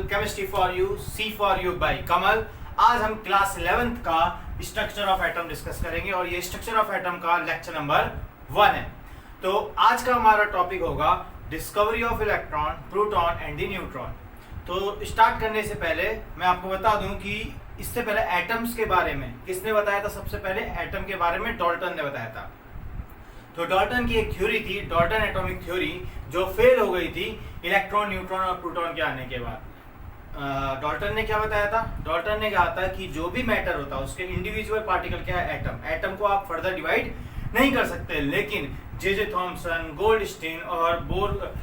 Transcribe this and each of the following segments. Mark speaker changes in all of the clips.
Speaker 1: Chemistry for you, C for you by Kamal. आज हम class 11th का स्ट्रक्चर ऑफ एटम डिस्कस करेंगे और ये स्ट्रक्चर ऑफ एटम का लेक्चर नंबर 1 है। तो आज का हमारा टॉपिक होगा discovery of electron, proton and the neutron. तो स्टार्ट करने से पहले मैं आपको बता दूं कि इससे पहले एटम्स के बारे में किसने बताया था? सबसे पहले एटम के बारे में डाल्टन ने बताया था। तो डाल्टन की एक थ्योरी थी, डाल्टन एटॉमिक थ्योरी, जो फेल हो गई थी इलेक्ट्रॉन, न्यूट्रॉन और प्रोटॉन के आने के बाद। डाल्टन ने क्या बताया था? डाल्टन ने कहा था कि जो भी मैटर होता है उसके इंडिविजुअल पार्टिकल क्या है? एटम। एटम को आप फर्दर डिवाइड नहीं कर सकते, लेकिन जे थॉमसन, गोल्डस्टीन और बोर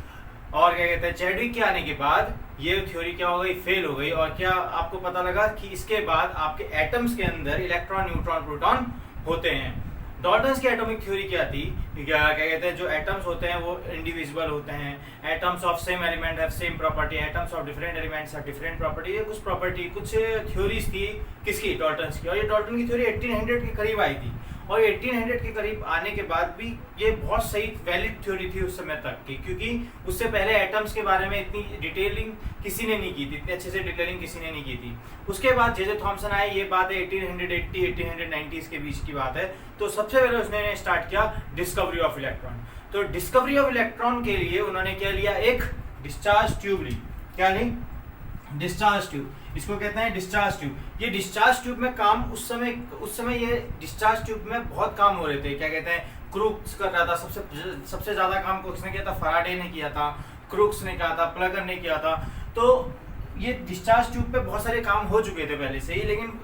Speaker 1: और क्या कहते हैं चैडविक के आने के बाद ये थ्योरी क्या हो गई? फेल हो गई। और क्या आपको पता लगा कि इसके बाद आपके एटम्स के अंदर इलेक्ट्रॉन, न्यूट्रॉन, प्रोटॉन होते हैं। डाल्टन की एटॉमिक थ्योरी क्या थी? क्या कहते हैं जो एटम्स होते हैं वो इंडिविजुअल होते हैं। Atoms of same element have same property, atoms of different elements have different property. ये कुछ प्रॉपर्टी, कुछ थ्योरीज थी किसकी? डाल्टन की। और ये डाल्टन की थ्योरी 1800 के करीब आई थी और 1800 के करीब आने के बाद भी ये बहुत सही वैलिड थ्योरी थी उस समय तक की, क्योंकि उससे पहले एटम्स के बारे में इतनी डिटेलिंग किसी ने नहीं की थी, इतने अच्छे से डिटेलिंग किसी ने नहीं की थी। उसके बाद जे थॉमसन आए, ये बात है 1880 1890 के बीच की बात है। तो सबसे पहले उसने स्टार्ट किया डिस्कवरी ऑफ इलेक्ट्रॉन। तो डिस्कवरी ऑफ इलेक्ट्रॉन के लिए उन्होंने क्या लिया? एक डिस्चार्ज ट्यूब ली। क्या ली? Discharge tube. इसको कहते हैं डिस्चार्ज ट्यूब। ये डिस्चार्ज ट्यूब में काम उस समय ये डिस्चार्ज ट्यूब में बहुत काम हो रहे थे। क्या कहते हैं क्रूक्स कर रहा था, सबसे ज्यादा काम किसने किया था? फैराडे ने किया था, क्रूक्स ने किया था, प्लगर ने किया था। तो ये डिस्चार्ज ट्यूब पे बहुत सारे काम हो चुके थे पहले से ही, लेकिन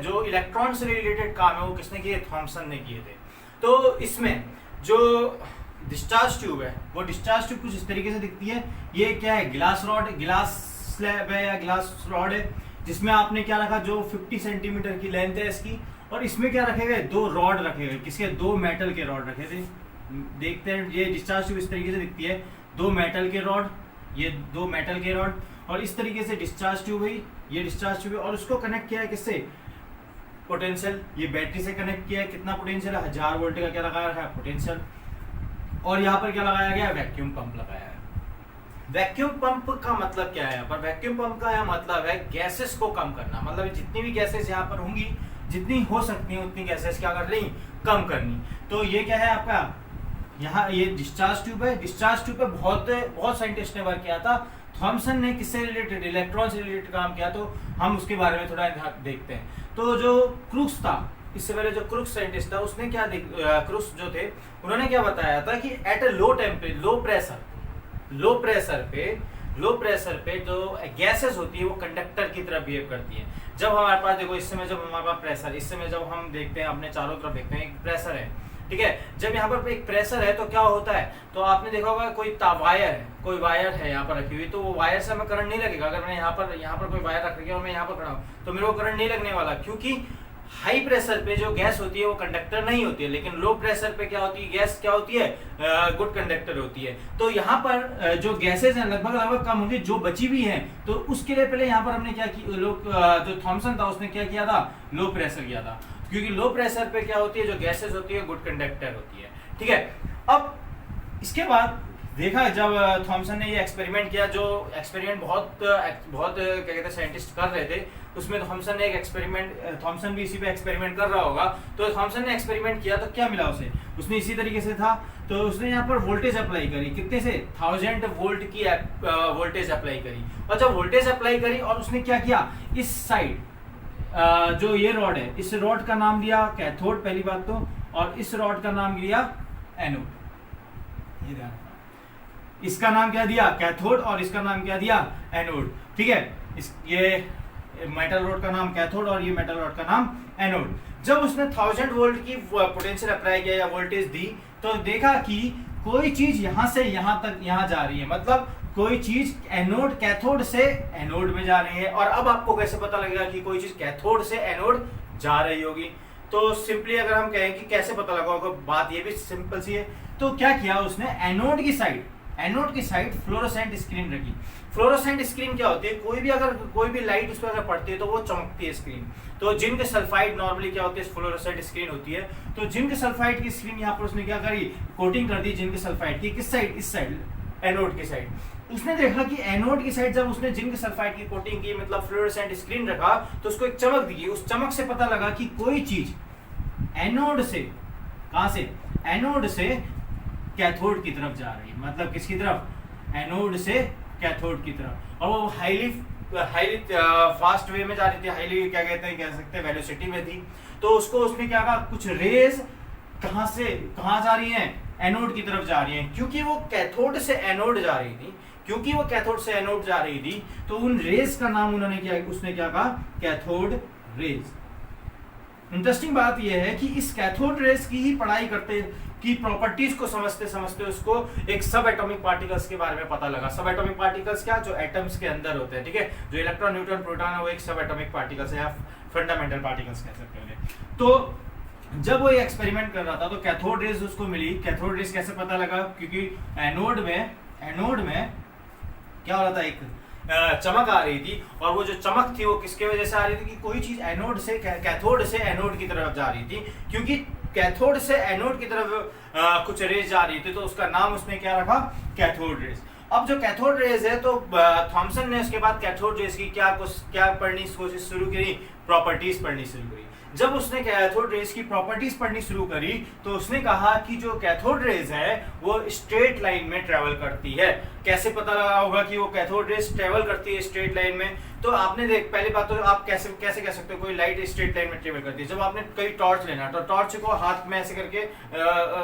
Speaker 1: जो इलेक्ट्रॉन से रिलेटेड काम है वो किसने किए? थॉमसन ने किए थे। तो इसमें जो डिस्चार्ज ट्यूब है वो डिस्चार्ज ट्यूब कुछ इस तरीके से दिखती है। ये क्या है? ग्लास रॉड, ग्लास स्लैब है या ग्लास रॉड है, जिसमें आपने क्या रखा? जो 50 सेंटीमीटर की लेंथ है इसकी, और इसमें क्या रखे गए? 2 रॉड रखे गए। किसके? 2 मेटल के रॉड रखे थे। देखते हैं ये डिस्चार्ज ट्यूब इस तरीके से दिखती है। 2 मेटल के रॉड, ये 2 मेटल के रॉड, और इस तरीके से डिस्चार्ज ट्यूब है। ये डिस्चार्ज ट्यूब है और उसको कनेक्ट किया है किससे? पोटेंशियल। ये बैटरी से कनेक्ट किया है। कितना पोटेंशियल है? 1000 वोल्ट का क्या लगाया है? पोटेंशियल। और यहाँ पर क्या लगाया गया? वैक्यूम पंप लगाया है। वैक्यूम पंप का मतलब क्या है? यहाँ पर वैक्यूम पंप का यह मतलब है गैसेस को कम करना। मतलब जितनी भी गैसेस यहाँ पर होंगी, जितनी हो सकती हैं उतनी गैसेस क्या कर रही? कम करनी। तो ये क्या है आपका? यहाँ ये डिस्चार्ज ट्यूब है। डिस्चार्ज ट्यूब पे बहुत साइंटिस्ट ने वर्क किया था। थॉमसन ने किससे रिलेटेड? इलेक्ट्रॉन से रिलेटेड काम किया। तो हम उसके बारे में थोड़ा देखते हैं। तो जो क्रूक्स था, इससे पहले जो क्रूक्स साइंटिस्ट था, उसने क्या क्रूक्स जो थे उन्होंने क्या बताया था कि एट ए लो प्रेशर पे जो गैसेस होती है वो कंडक्टर की तरह बिहेव करती है। जब हमारे पास देखो, इस समय जब हमारे पास प्रेशर, इस समय जब हम देखते हैं अपने चारों तरफ देखते हैं एक प्रेशर है, ठीक है। जब यहाँ पर एक प्रेशर है तो क्या होता है? तो आपने देखा होगा कोई वायर है यहाँ पर रखी हुई, तो वो वायर से हमें करंट नहीं लगेगा। अगर मैं यहाँ पर कोई वायर रख रखी है और मैं यहाँ पर खड़ा हूँ तो मेरे को करंट नहीं लगने वाला, क्योंकि हाई प्रेशर पे जो गैस होती है वो कंडक्टर नहीं होती है। लेकिन लो प्रेशर पे क्या होती है? गैस क्या होती है? गुड कंडक्टर होती है। तो यहाँ पर जो गैसेस हैं लगभग कम होंगी, जो बची हुई हैं। तो उसके लिए पहले यहाँ पर हमने क्या की, जो थॉमसन था उसने क्या किया था? लो प्रेशर किया था, क्योंकि लो प्रेशर पे क्या होती है? जो गैसेस होती है गुड कंडक्टर होती है, ठीक है। अब इसके बाद देखा, जब थॉमसन ने ये एक्सपेरिमेंट किया, जो एक्सपेरिमेंट बहुत क्या कहते हैं साइंटिस्ट कर रहे थे, उसमें थॉमसन ने एक एक्सपेरिमेंट, थॉमसन भी इसी पे एक्सपेरिमेंट कर रहा होगा। तो थॉमसन ने एक्सपेरिमेंट किया तो क्या मिला उसे? उसने इसी तरीके से था, तो उसने यहाँ पर वोल्टेज अप्लाई करी। कितने से? 1000 वोल्ट की वोल्टेज अप्लाई करी। और जब वोल्टेज अप्लाई करी और उसने क्या किया? इस साइड जो ये रॉड है, इस रॉड का नाम दिया कैथोड, पहली बात तो, और इस रॉड का नाम दिया एनोड। ये इसका नाम क्या दिया? कैथोड, और इसका नाम क्या दिया? एनोड, ठीक है। ये मेटल रॉड का नाम कैथोड और ये मेटल रॉड का नाम एनोड। जब उसने 1000 वोल्ट की पोटेंशियल अप्लाई किया या वोल्टेज दी, तो देखा कि कोई चीज यहां से यहां तक यहां जा रही है, मतलब कोई चीज एनोड, कैथोड से एनोड में जा रही है। और अब आपको कैसे पता लगेगा कि कोई चीज कैथोड से एनोड जा रही होगी? तो सिंपली अगर हम कहें कि कैसे पता लगा होगा, बात ये भी सिंपल सी है। तो क्या किया उसने? एनोड की साइड फ्लोरोसेंट स्क्रीन रखी। फ्लोरोसेंट स्क्रीन क्या होती है? कोई भी लाइट उस पर अगर पड़ती है तो वो चमकती है स्क्रीन। तो जिंक सल्फाइड नॉर्मली क्या होती है? फ्लोरोसेंट स्क्रीन होती है। तो जिंक सल्फाइड की स्क्रीन यहाँ पर उसने क्या करी? कोटिंग कर दी जिंक सल्फाइड की। किस साइड? इस साइड, एनोड की साइड। उसने देखा कि एनोड की साइड जब उसने जिंक सल्फाइड की कोटिंग की, मतलब फ्लोरोसेंट स्क्रीन रखा, तो उसको एक चमक दिखी। उस चमक से पता लगा कि कोई चीज एनोड से, कहां से, एनोड से कैथोड की तरफ जा रही है। मतलब किसकी तरफ, एनोड से कैथोड की तरफ। और वो हाईली फास्ट वे में जा रही थी, हाईली क्या कहते हैं, कह सकते हैं वेलोसिटी में थी। तो उसको उसने क्या कहा, कुछ रेज कहां से कहां जा रही हैं, एनोड की तरफ जा रही हैं। क्योंकि वो कैथोड से एनोड जा रही थी, क्योंकि वो कैथोड से एनोड जा रही थी, तो उन रेज का नाम उसने क्या कहा, कैथोड रेज। इंटरेस्टिंग बात यह है कि इस कैथोड रेज की ही पढ़ाई करते, की प्रॉपर्टीज को समझते समझते उसको एक सब एटॉमिक पार्टिकल्स के बारे में पता लगा। सब एटॉमिक पार्टिकल्स क्या, जो एटम्स के अंदर होते हैं, ठीक है, जो इलेक्ट्रॉन, न्यूट्रॉन, प्रोटॉन है, वो एक सब एटॉमिक पार्टिकल्स है या फंडामेंटल पार्टिकल्स कह सकते हैं। तो जब वो एक्सपेरिमेंट कर रहा था तो कैथोड रेज उसको मिली। कैथोड रेज कैसे पता लगा, क्योंकि एनोड में क्या हो रहा था, एक चमक आ रही थी, और वो जो चमक थी वो किसके वजह से आ रही थी, कि कोई चीज एनोड से, कैथोड से एनोड की तरफ जा रही थी। क्योंकि कैथोड से एनोड की तरफ कुछ रेज जा रही थी, तो उसका नाम उसने क्या रखा, कैथोड रेज। अब जो कैथोड रेज है, तो थॉमसन ने उसके बाद कैथोड रेज की क्या पढ़नी कोशिश शुरू करी, प्रॉपर्टीज पढ़नी शुरू करी। जब उसने कैथोड रेज की प्रॉपर्टीज पढ़नी शुरू करी, तो उसने कहा कि जो कैथोड रेज है वो स्ट्रेट लाइन में ट्रेवल करती है। कैसे पता लगा होगा कि वो कैथोड रेज ट्रेवल करती है स्ट्रेट लाइन में, तो आपने पहली बात तो आप कैसे कह सकते हो कोई लाइट स्ट्रेट लाइन में ट्रेवल करती है। जब आपने कहीं टॉर्च लेना, तो टॉर्च को हाथ में ऐसे करके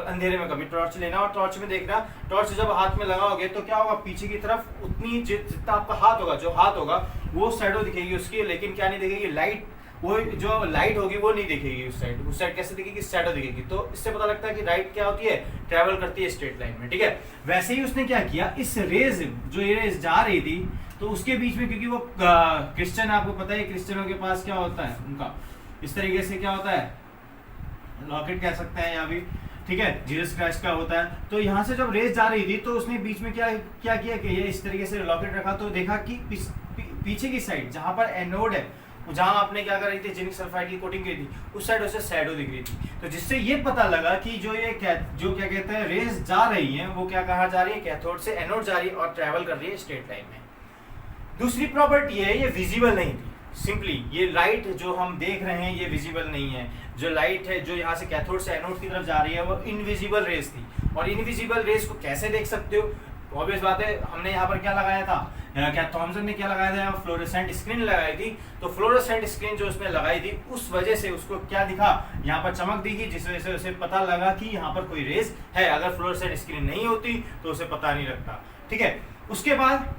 Speaker 1: अंधेरे में कभी टॉर्च लेना और टॉर्च में देखना, टॉर्च जब हाथ में लगाओगे तो क्या होगा, पीछे की तरफ उतनी जितना आपका हाथ होगा, जो हाथ होगा वो शैडो दिखेगी उसकी, लेकिन क्या नहीं दिखेगी, लाइट, वो जो लाइट होगी वो नहीं दिखेगी उस साइड कैसे दिखेगी, शैडो दिखेगी। तो इससे पता लगता है कि लाइट क्या होती है, ट्रैवल करती है स्ट्रेट लाइन में, ठीक है। वैसे ही उसने क्या किया, इस रेज, जो ये रेज जा रही थी, तो उसके बीच में, क्योंकि वो क्रिश्चियन, आपको पता है क्रिश्चियनों के पास क्या होता है, उनका इस तरीके से क्या होता है, लॉकेट कह सकते हैं या भी, ठीक है, जीसस क्राइस्ट का होता है। तो यहाँ से जब रेस जा रही थी, तो उसने बीच में क्या किया कि ये इस तरीके से लॉकेट रखा, तो देखा कि पीछे की साइड जहां पर एनोड है, जहां आपने क्या कर रही थी, जिंक सल्फाइड की कोटिंग की थी, उस साइड उसे शैडो दिख रही थी। तो जिससे ये पता लगा कि जो क्या कहते हैं, रेस जा रही है, वो क्या कहा जा रही है, कैथोड से एनोड जा रही है और ट्रैवल कर रही है स्ट्रेट लाइन में। दूसरी प्रॉपर्टी है, ये विजिबल नहीं थी। सिंपली ये लाइट जो हम देख रहे हैं ये विजिबल नहीं है। जो लाइट है जो यहाँ से कैथोड से एनोड की तरफ जा रही है वो इनविजिबल रेस थी। और इनविजिबल रेस को कैसे देख सकते हो, ऑब्वियस बात है, हमने यहाँ पर क्या लगाया था, क्या थॉमसन ने क्या लगाया था, यहाँ फ्लोरेसेंट स्क्रीन लगाई थी। तो फ्लोरेसेंट स्क्रीन जो उसने लगाई थी, उस वजह से उसको क्या दिखा, यहाँ पर चमक दिखी, जिस वजह से उसे पता लगा कि यहाँ पर कोई रेस है। अगर फ्लोरेसेंट स्क्रीन नहीं होती तो उसे पता नहीं लगता, ठीक है। उसके बाद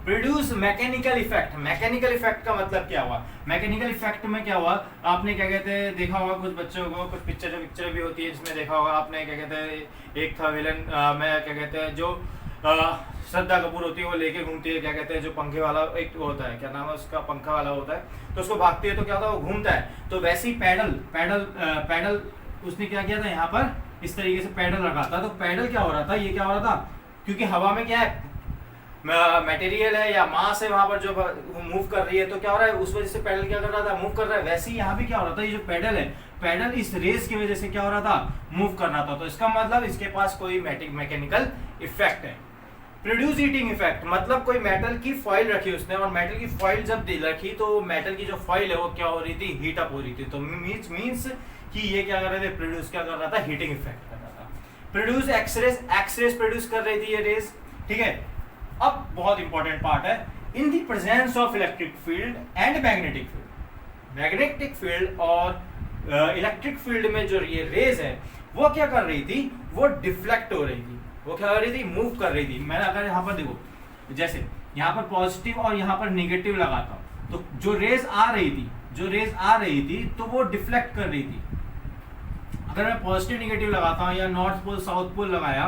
Speaker 1: produce mechanical effect. Mechanical effect का मतलब क्या हुआ, मैकेनिकल इफेक्ट में क्या हुआ, आपने क्या कहते हैं देखा होगा, कुछ बच्चों को कुछ पिक्चर भी होती है जिसमें देखा होगा आपने, क्या कहते हैं, एक था विलन में, क्या कहते हैं, जो श्रद्धा कपूर होती है, वो लेके घूमती है, क्या कहते हैं, जो पंखे वाला एक होता है, क्या नाम है उसका, पंखा वाला होता है, तो उसको भागती है तो क्या होता है, वो घूमता है। तो वैसे ही पैडल उसने क्या किया था, यहाँ पर इस तरीके से पैडल रखा था। तो पैडल क्या हो रहा था, ये क्या हो रहा था, क्योंकि हवा में क्या है, मटेरियल है या मास है, वहां पर जो मूव कर रही है, तो क्या हो रहा है, उस वजह से पैडल क्या कर रहा था, मूव कर रहा है। वैसे ही यहाँ भी क्या हो रहा था, ये जो पैडल है, पैडल इस रेस की वजह से क्या हो रहा था, मूव कर रहा था। तो इसका मतलब इसके पास कोई मैकेनिकल इफेक्ट है। प्रोड्यूस हीटिंग इफेक्ट मतलब कोई मेटल की फॉइल रखी उसने, और मेटल की फॉइल जब रखी तो मेटल की जो फॉइल है वो क्या हो रही थी, हीट अप हो रही थी। तो मींस कि ये क्या कर रहे थे, प्रोड्यूस क्या कर रहा था, हीटिंग इफेक्ट कर रहा था। प्रोड्यूस एक्सरेज प्रोड्यूस कर रही थी ये रेस, ठीक है। अब बहुत इंपॉर्टेंट पार्ट है, in the presence of electric field and magnetic field. Magnetic field और इलेक्ट्रिक फील्ड में जो ये रेज है वो क्या कर रही थी, वो डिफ्लेक्ट हो रही थी, वो क्या कर रही थी, मूव कर रही थी। मैंने अगर यहाँ पर देखो, जैसे यहाँ पर पॉजिटिव और यहाँ पर नेगेटिव लगाता हूं, तो जो रेज आ रही थी तो वो डिफ्लेक्ट कर रही थी। अगर मैं पॉजिटिव नेगेटिव लगाता हूँ या नॉर्थ पोल साउथ पोल लगाया,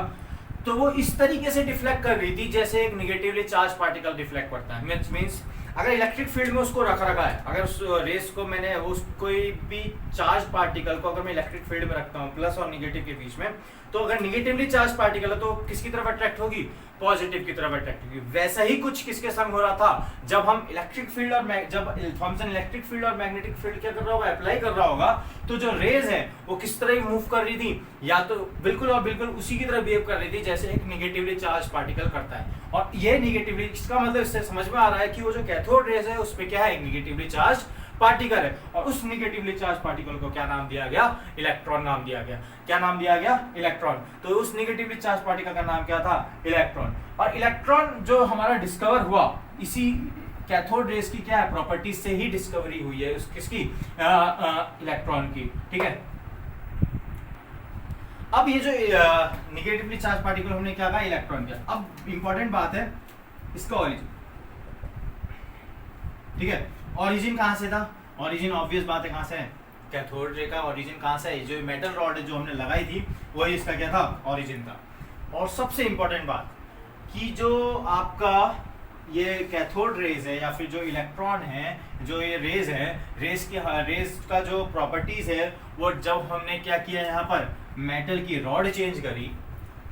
Speaker 1: तो वो इस तरीके से डिफ्लेक्ट कर रही थी जैसे एक नेगेटिवली चार्ज पार्टिकल डिफ्लेक्ट करता है। मींस अगर इलेक्ट्रिक फील्ड में उसको रखा है, अगर उस रेस को मैंने उस कोई भी चार्ज पार्टिकल को अगर मैं इलेक्ट्रिक फील्ड में रखता हूँ प्लस और निगेटिव के बीच में, तो अगर निगेटिवली चार्ज पार्टिकल है तो किसकी तरफ अट्रैक्ट होगी, पॉजिटिव की तरफ अट्रैक्ट होगी। वैसा ही कुछ किसके संग हो रहा था, जब हम इलेक्ट्रिक फील्ड और जब थॉमसन इलेक्ट्रिक फील्ड और मैग्नेटिक फील्ड क्या कर रहा होगा, अप्लाई कर रहा होगा, तो जो रेज है वो किस तरह मूव कर रही थी, या तो बिल्कुल और बिल्कुल उसी की तरह बिहेव कर रही थी जैसे एक निगेटिवली चार्ज पार्टिकल करता है। और ये निगेटिवली, इसका मतलब इससे समझ में आ रहा है कि वो जो कैथोड रेज है उसमें क्या है, एक निगेटिवली चार्ज पार्टिकल है, और उस निगेटिवली चार्ज पार्टिकल को क्या नाम दिया गया, इलेक्ट्रॉन नाम दिया गया। क्या नाम दिया गया, इलेक्ट्रॉन। तो उस निगेटिवली चार्ज पार्टिकल का नाम क्या था, इलेक्ट्रॉन। और इलेक्ट्रॉन जो हमारा डिस्कवर हुआ इसी कैथोड रेज की क्या है, प्रॉपर्टीज से ही डिस्कवरी हुई है, किसकी, इलेक्ट्रॉन की। ठीक है, अब ये जो निगेटिवली चार्ज पार्टिकल हमने क्या कहा, इलेक्ट्रॉन किया। अब इंपॉर्टेंट बात है इसका ओरिजिन। ठीक है, ओरिजिन कहां से था, ओरिजिन ऑब्वियस बात है कहां से है, कैथोड रे का ओरिजिन कहां से है, जो मेटल रॉड जो हमने लगाई थी वही इसका क्या था, ओरिजिन था। और सबसे इंपॉर्टेंट बात कि जो आपका ये कैथोड रेज है या फिर जो इलेक्ट्रॉन है, जो ये रेज है, रेज का जो प्रॉपर्टीज है वो जब हमने क्या किया यहाँ पर मेटल की रॉड चेंज करी,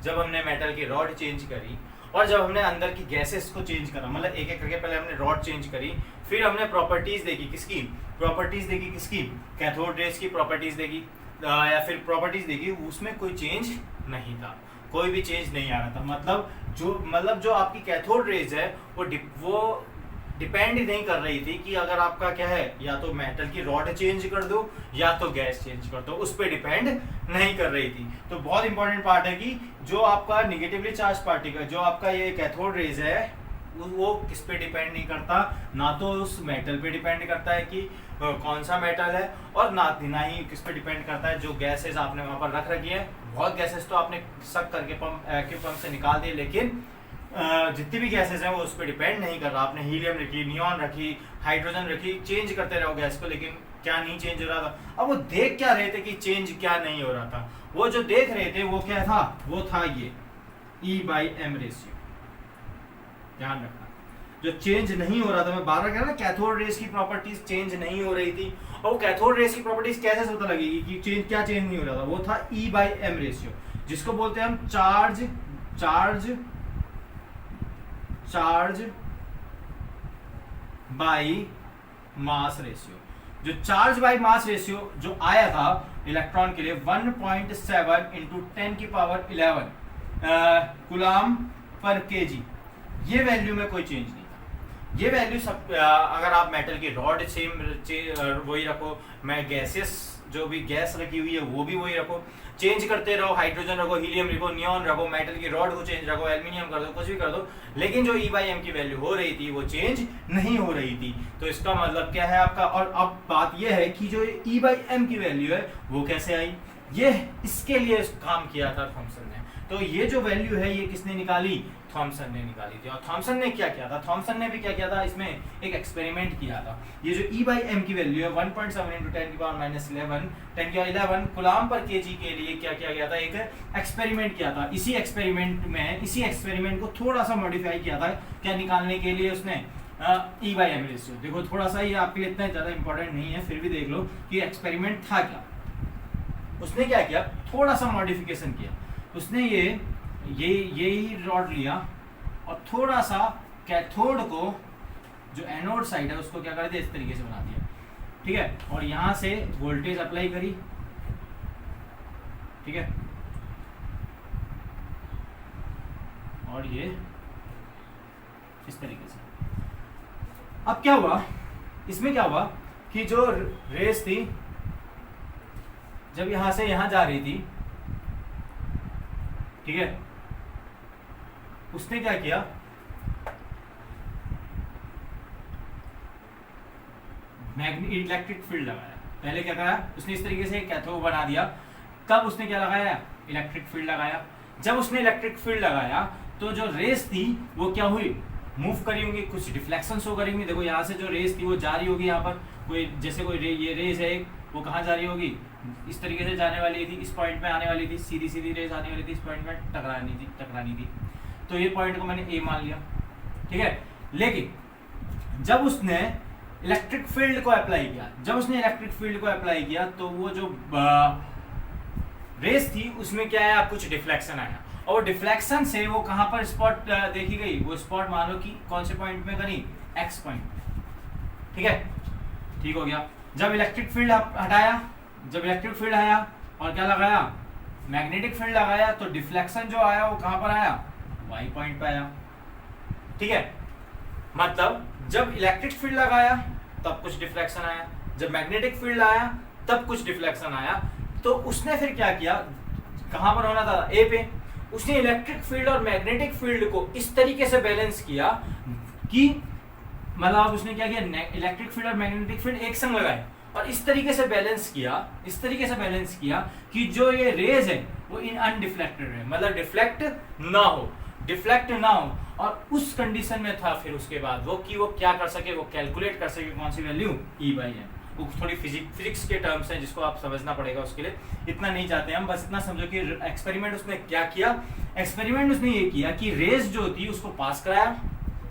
Speaker 1: जब हमने मेटल की रॉड चेंज करी और जब हमने अंदर की गैसेस को चेंज करा, मतलब एक एक करके पहले हमने रॉड चेंज करी, फिर हमने प्रॉपर्टीज देखी, किसकी प्रॉपर्टीज देखी, किसकी कैथोड रेज की प्रॉपर्टीज देखी, या फिर प्रॉपर्टीज देखी, उसमें कोई चेंज नहीं था, कोई भी चेंज नहीं आ रहा था। मतलब जो आपकी कैथोड रेज है वो डिपेंड नहीं कर रही थी कि अगर आपका क्या है, या तो मेटल की रॉड चेंज कर दो या तो गैस चेंज कर दो, उस पर डिपेंड नहीं कर रही थी। तो बहुत इंपॉर्टेंट पार्ट है कि जो आपका निगेटिवली चार्ज पार्टिकल, जो आपका ये कैथोड रेज है, वो किस पे डिपेंड नहीं करता, ना तो उस मेटल पे डिपेंड करता है कि कौन सा मेटल है, और ना ही किस पे डिपेंड करता है जो गैसेस आपने वहां पर रख रखी है। बहुत गैसेस तो आपने सक करके पंप से निकाल दिए, लेकिन जितनी भी गैसेस हैं वो उस पर डिपेंड नहीं कर रहा। आपने हीलियम रखी, नियॉन रखी, हाइड्रोजन रखी, चेंज करते रहो गैस को, लेकिन क्या नहीं चेंज हो रहा था। अब वो देख क्या रहे थे कि चेंज क्या नहीं हो रहा था, वो जो देख रहे थे वो क्या था, वो था ये E/m रेशियो। ध्यान रखना, जो चेंज नहीं हो रहा था, मैं बार बार कह रहा ना, कैथोड रेज की प्रॉपर्टीज चेंज नहीं हो रही थी, और वो कैथोड रेज की प्रॉपर्टीज कैसे पता लगेगी कि चेंज क्या चेंज नहीं हो रहा था, वो था E/m रेशियो, जिसको बोलते हैं हम चार्ज बाई मास रेशियो। जो चार्ज बाई मास रेशियो जो आया था इलेक्ट्रॉन के लिए 1.7 इंटू 10⁻11 कूलम पर केजी, ये वैल्यू में कोई चेंज नहीं था। ये वैल्यू सब अगर आप मेटल की रॉड सेम वही रखो, मैं गैसेस जो भी गैस रखी हुई है वो भी वही रखो, चेंज करते रहो, हाइड्रोजन रखो, हीलियम रखो, नियॉन रखो, मेटल की रॉड को चेंज रखो, एल्यूमिनियम कर दो, कुछ भी कर दो, लेकिन जो E/m की वैल्यू हो रही थी वो चेंज नहीं हो रही थी। तो इसका मतलब क्या है आपका, और अब बात यह है कि जो E/m की वैल्यू है वो कैसे आई, ये इसके लिए काम किया था थॉमसन ने। तो ये जो वैल्यू है ये किसने निकाली, थॉमसन ने निकाली थी। और थॉमसन ने क्या किया था, थॉमसन ने भी क्या किया था, इसमें एक एक्सपेरिमेंट किया था। ये जो E/m की वैल्यू है 1.7 इंटू 10⁻11 कूलम पर केजी के लिए क्या किया गया था, एक एक्सपेरिमेंट किया था। इसी एक्सपेरिमेंट को थोड़ा सा मॉडिफाई किया था, क्या निकालने के लिए उसने, E/m रेशियो। देखो थोड़ा सा, ये आपके लिए इतना ज्यादा इंपॉर्टेंट नहीं है, फिर भी देख लो कि एक्सपेरिमेंट था क्या। उसने क्या किया, थोड़ा सा मॉडिफिकेशन किया, उसने यही रॉड लिया और थोड़ा सा कैथोड को, जो एनोड साइड है उसको क्या कर दिया, इस तरीके से बना दिया। ठीक है, और यहां से वोल्टेज अप्लाई करी। ठीक है, और ये इस तरीके से। अब क्या हुआ, इसमें क्या हुआ कि जो रेस थी जब यहां से यहां जा रही थी, ठीक है, उसने क्या किया, इलेक्ट्रिक फील्ड लगाया। पहले क्या करा, उसने इस तरीके से कैथोड बना दिया, तब उसने क्या लगाया, इलेक्ट्रिक फील्ड लगाया। जब उसने इलेक्ट्रिक फील्ड लगाया तो जो रेस थी वो क्या हुई, मूव करी होंगी, कुछ डिफ्लेक्शन शो करेंगी। देखो यहाँ से जो रेस थी वो जा रही होगी, यहाँ पर कोई जैसे कोई ये रेस है, वो कहाँ जा रही होगी, इस तरीके से जाने वाली थी, इस पॉइंट में आने वाली थी, सीधी सीधी रेस आने वाली थी, इस पॉइंट में टकरानी थी। तो ये पॉइंट को मैंने ए मान लिया। ठीक है, लेकिन जब उसने इलेक्ट्रिक फील्ड को अप्लाई किया, तो वो जो रेस थी उसमें क्या आया, कुछ डिफ्लेक्शन आया, और डिफ्लेक्शन से वो कहां पर स्पॉट देखी गई, वो स्पॉट मान लो कि कौन से पॉइंट में करी, एक्स पॉइंट। ठीक है, ठीक हो गया। जब इलेक्ट्रिक फील्ड हटाया, जब इलेक्ट्रिक फील्ड आया और क्या लगाया, मैग्नेटिक फील्ड लगाया, तो डिफ्लेक्शन जो आया वो कहां पर आया, वाई पॉइंट पे आया। ठीक है, मतलब जब इलेक्ट्रिक फील्ड लगाया तब कुछ डिफ्लेक्शन आया, जब मैग्नेटिक फील्ड आया तब कुछ डिफ्लेक्शन आया। तो उसने फिर क्या किया, कहां पर होना था, ए पे, उसने इलेक्ट्रिक फील्ड और मैग्नेटिक फील्ड को इस तरीके से बैलेंस किया कि मतलब उसने क्या किया, इलेक्ट्रिक फील्ड और मैग्नेटिक फील्ड एक संग लगाए और इस तरीके से बैलेंस किया कि जो ये रेज है वो इन अनडिफ्लेक्टेड है, मतलब डिफ्लेक्ट ना हो। और उस कंडीशन में था फिर उसके बाद वो कि वो क्या कर सके, वो कैलकुलेट कर सके कौन सी वैल्यू, E/m। वो थोड़ी फिजिक्स के टर्म्स हैं जिसको आप समझना पड़ेगा, उसके लिए इतना नहीं चाहते हम, बस इतना समझो कि एक्सपेरिमेंट उसने क्या किया, एक्सपेरिमेंट उसने ये किया कि रेज जो थी उसको पास कराया,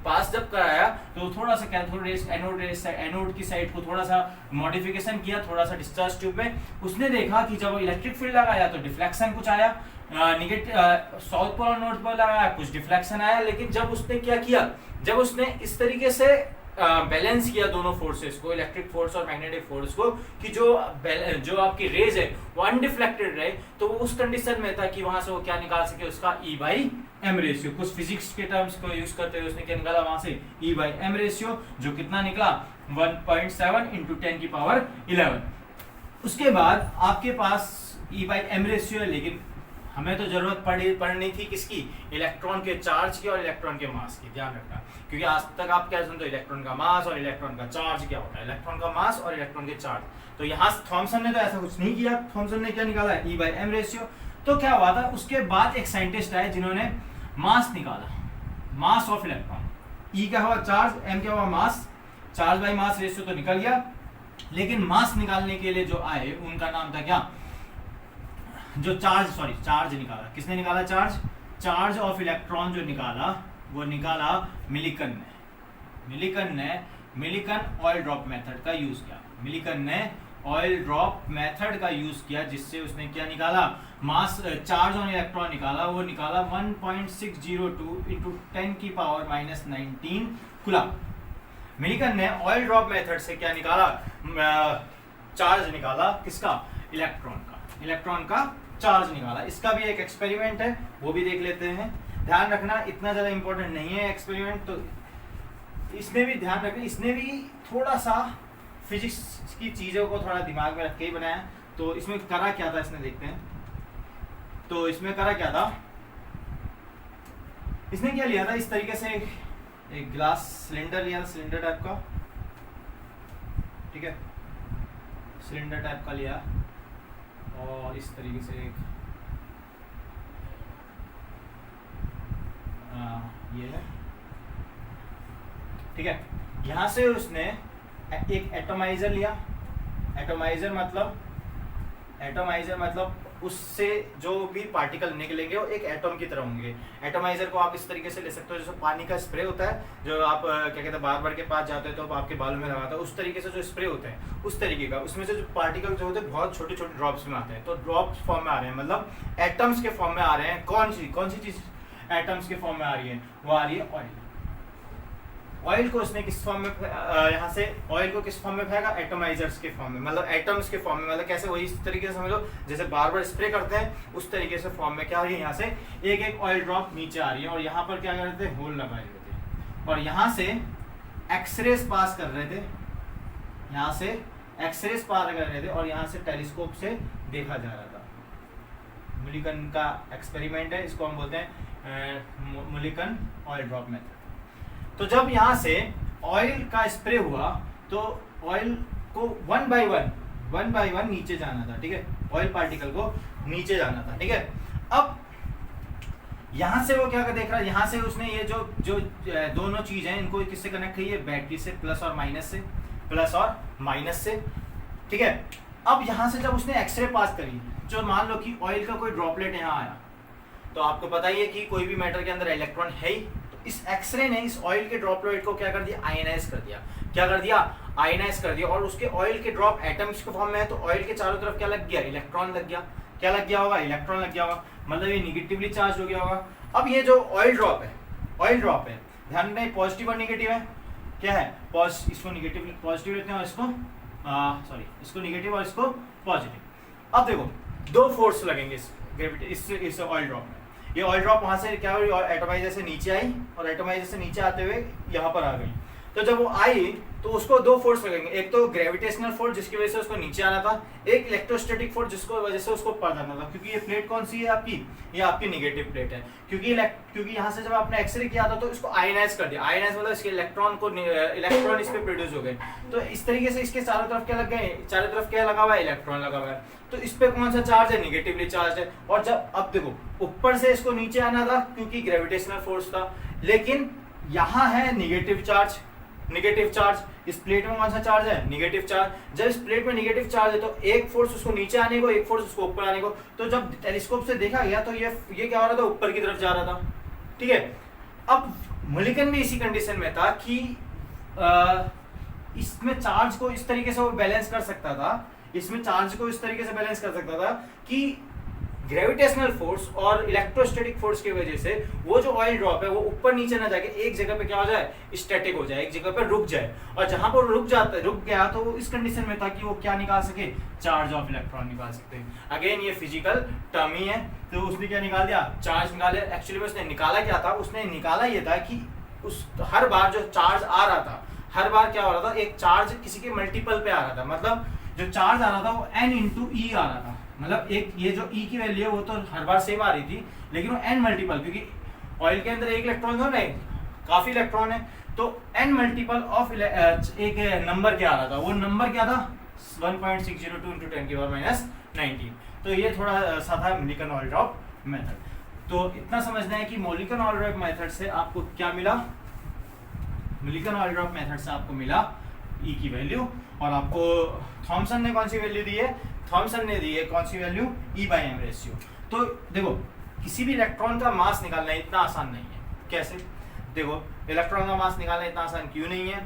Speaker 1: पास जब कराया तो थोड़ा सा कैथोड रेस एनोड की साइड को थोड़ा सा मॉडिफिकेशन किया, थोड़ा सा डिस्चार्ज ट्यूब में। उसने देखा कि जब इलेक्ट्रिक फील्ड लगाया तो डिफ्लेक्शन कुछ आया, नेगेटिव साउथ पोल और नॉर्थ पोल लगाया कुछ डिफ्लेक्शन आया। लेकिन जब उसने क्या किया, जब उसने इस तरीके से बैलेंस किया दोनों फोर्सेस को, इलेक्ट्रिक फोर्स और मैग्नेटिक फोर्स को, कि जो आपकी रेज है वो अनडिफ्लेक्टेड रहे, तो वो उस कंडीशन में था कि वहां से वो क्या निकाल सके, उसका E/m रेशियो। कुछ फिजिक्स के टर्म्स को यूज करते हुए उसने क्या निकाला वहां से, E/m रेशियो, जो कितना निकला 1.7 × 10⁻11। उसके बाद आपके पास E/m रेशियो है, लेकिन हमें तो जरूरत पड़नी थी किसकी, इलेक्ट्रॉन के चार्ज की और इलेक्ट्रॉन के मास की, ध्यान रखना। क्योंकि आज तक आप क्या सुनते हो, इलेक्ट्रॉन का मास और इलेक्ट्रॉन का चार्ज क्या होता है, इलेक्ट्रॉन का मास और इलेक्ट्रॉन के चार्ज। तो यहाँ थॉमसन ने तो ऐसा कुछ नहीं किया, थॉमसन ने क्या निकाला है, E/m रेशियो। तो क्या हुआ था, उसके बाद एक साइंटिस्ट आए जिन्होंने मास निकाला, मास ऑफ इलेक्ट्रॉन। E क्या हुआ, चार्ज, M क्या हुआ, मास, चार्ज बाई मास रेशियो तो निकल गया। लेकिन मास निकालने के लिए जो आए उनका नाम था क्या, जो चार्ज निकाला, किसने निकाला, चार्ज ऑफ इलेक्ट्रॉन जो निकाला वो निकाला मिलिकन ने। मिलिकन ऑयल ड्रॉप मेथड का यूज किया, मिलिकन ने ऑयल ड्रॉप मेथड का यूज किया, जिससे उसने क्या निकाला, मास, चार्ज ऑन इलेक्ट्रॉन निकाला। वो निकाला 1.602 × 10⁻19 कूलम। मिलिकन ने ऑयल ड्रॉप मेथड से क्या निकाला, चार्ज निकाला, किसका, इलेक्ट्रॉन का चार्ज निकाला। इसका भी एक एक्सपेरिमेंट है, वो भी देख लेते हैं। ध्यान रखना इतना ज्यादा इंपॉर्टेंट नहीं है एक्सपेरिमेंट, तो इसमें भी ध्यान रखना, इसने भी थोड़ा सा फिजिक्स की चीजों को थोड़ा दिमाग में रख के ही बनाया। तो इसमें करा क्या था, इसने देखते हैं। तो इसमें करा क्या था, इसने क्या लिया था, इस तरीके से एक ग्लास सिलेंडर लिया, सिलेंडर टाइप का, ठीक है, सिलेंडर टाइप का लिया, और इस तरीके से एक ये है, ठीक है। यहां से उसने एक एटोमाइजर लिया, एटोमाइजर मतलब उससे जो भी पार्टिकल निकलेंगे वो एक एटम की तरह होंगे। एटोमाइजर को आप इस तरीके से ले सकते हो, जैसे पानी का स्प्रे होता है, जो आप क्या कहते हैं बार्बर के पास जाते हो तो आपके बालों में लगाते हो, उस तरीके से जो स्प्रे होते हैं उस तरीके का, उसमें से जो पार्टिकल जो होते हैं बहुत छोटे छोटे ड्रॉप्स में आते हैं। तो ड्रॉप्स फॉर्म में आ रहे हैं, मतलब एटम्स के फॉर्म में आ रहे हैं। कौन सी चीज एटम्स के फॉर्म में आ रही है, वो आ रही है ऑयल। ऑयल को उसने किस फॉर्म में, यहाँ से ऑयल को किस फॉर्म में फेंका, एटोमाइजर्स के फॉर्म में, मतलब एटम्स के फॉर्म में, मतलब कैसे, वही इस तरीके से समझ लो जैसे बार स्प्रे करते हैं उस तरीके से फॉर्म में क्या आ रही है, यहाँ से एक एक ऑयल ड्रॉप नीचे आ रही है, और यहाँ पर क्या कर रहे थे, होल लगाए हुए थे, और यहाँ से एक्सरेज पास कर रहे थे, यहाँ से एक्सरेज पास कर रहे थे, और यहाँ से टेलीस्कोप से देखा जा रहा था। मिलिकन का एक्सपेरिमेंट है, इसको हम बोलते हैं मिलिकन ऑयल ड्रॉप मेथड। तो जब यहाँ से ऑयल का स्प्रे हुआ तो ऑयल को वन बाय वन नीचे जाना था, ठीक है, ऑयल पार्टिकल को नीचे जाना था, ठीक है। अब यहाँ से वो क्या कर देख रहा है, यहाँ से उसने ये जो दोनों चीज हैं इनको किससे कनेक्ट की है, बैटरी से, प्लस और माइनस से, ठीक है। अब यहाँ से जब उसने एक्सरे पास करी, जो मान लो कि ऑयल का कोई ड्रॉपलेट यहाँ आया, तो आपको पता ही है कि कोई भी मैटर के अंदर इलेक्ट्रॉन है ही, तो इस एक्सरे ने इस ऑयल के ड्रॉपलेट को क्या कर दिया, आयनाइज कर दिया। क्या कर दिया, आयनाइज कर दिया। और उसके ऑयल के ड्रॉप एटम्स के फॉर्म में है, तो ऑयल के चारों तरफ क्या लग गया, इलेक्ट्रॉन लग गया। क्या लग गया होगा, इलेक्ट्रॉन लग गया होगा, मतलब ये निगेटिवली चार्ज हो गया होगा। अब ये जो ऑयल ड्रॉप है, ऑयल ड्रॉप है, ध्यान में पॉजिटिव और निगेटिव है, क्या है, इसको निगेटिव पॉजिटिव लेते हैं और इसको सॉरी इसको निगेटिव और इसको पॉजिटिव। अब देखो दो फोर्स लगेंगे इस ऑयल ड्रॉप में। ये ऑयल ड्रॉप वहां से क्या हुई, एटमाइजर से नीचे आई और एटमाइजर से नीचे आते हुए यहाँ पर आ गई। तो जब वो आई तो उसको दो फोर्स लगेंगे, एक तो ग्रेविटेशनल फोर्स जिसकी वजह से उसको नीचे आना था, एक इलेक्ट्रोस्टैटिक फोर्स जिसको वजह से उसको ऊपर जाना था। क्योंकि ये प्लेट कौन सी है आपकी, ये आपकी निगेटिव प्लेट है। क्योंकि यहाँ से जब आपने एक्सरे किया था तो इसको आयनाइज कर दिया। आयनाइज मतलब इसके इलेक्ट्रॉन इस पे प्रोड्यूस हो गए। तो इस तरीके से इसके चारों तरफ क्या लग गए, चारों तरफ क्या लगा हुआ है, इलेक्ट्रॉन लगा हुआ है। तो इस पे कौन सा चार्ज है, निगेटिवली चार्ज है। और जब अब देखो ऊपर से इसको नीचे आना था क्योंकि ग्रेविटेशनल फोर्स था, लेकिन यहाँ है निगेटिव चार्ज। निगेटिव चार्ज इस प्लेट में कौन सा चार्ज है, निगेटिव चार्ज। जब इस प्लेट में निगेटिव चार्ज है तो एक फोर्स उसको नीचे आने को, एक फोर्स उसको ऊपर आने को। तो जब टेलीस्कोप से देखा गया तो ये क्या हो रहा था, ऊपर की तरफ जा रहा था। ठीक है, अब मिलिकन भी इसी कंडीशन में था कि इसमें चार्ज को इस तरीके से वो बैलेंस कर सकता था, इसमें चार्ज को इस तरीके से बैलेंस कर सकता था कि ग्रेविटेशनल फोर्स और इलेक्ट्रोस्टैटिक फोर्स की वजह से वो जो ऑयल ड्रॉप है वो ऊपर नीचे ना जाके एक जगह पे क्या हो जाए, स्टैटिक हो जाए, एक जगह पे रुक जाए। और जहां पर रुक गया तो वो इस कंडीशन में था कि वो क्या निकाल सके, चार्ज ऑफ इलेक्ट्रॉन निकाल सकते हैं। अगेन ये फिजिकल टर्म ही है। तो उसने क्या निकाल दिया, चार्ज निकाले। एक्चुअली में उसने निकाला क्या था, उसने निकाला ये था कि उस हर बार जो चार्ज आ रहा था, हर बार क्या हो रहा था, एक चार्ज किसी के मल्टीपल पे आ रहा था। मतलब जो चार्ज आ रहा था वो n इंटू ई आ रहा था। मतलब एक ये जो E की वैल्यू है वो तो हर बार सेम आ रही थी, लेकिन वो n मल्टीपल, क्योंकि ऑयल के अंदर एक इलेक्ट्रॉन है, काफी इलेक्ट्रॉन है, तो n मल्टीपल ऑफ एक नंबर क्या आ रहा था, वो नंबर क्या था 1.602 इंटू 10 की पावर माइनस 19। तो ये थोड़ा सा था मिलिकन ऑयल ड्रॉप मेथड। तो इतना समझना है कि मिलिकन ऑयल ड्रॉप मेथड से आपको क्या मिला, मिलिकन ऑयल ड्रॉप मेथड से आपको मिला E की वैल्यू। और आपको थॉमसन ने कौन सी वैल्यू दी है, थॉमसन ने दी है कौन सी वैल्यू, E/m रेशियो। तो देखो किसी भी इलेक्ट्रॉन का मास निकालना इतना आसान नहीं है। कैसे, देखो इलेक्ट्रॉन का मास निकालना इतना आसान क्यों नहीं है,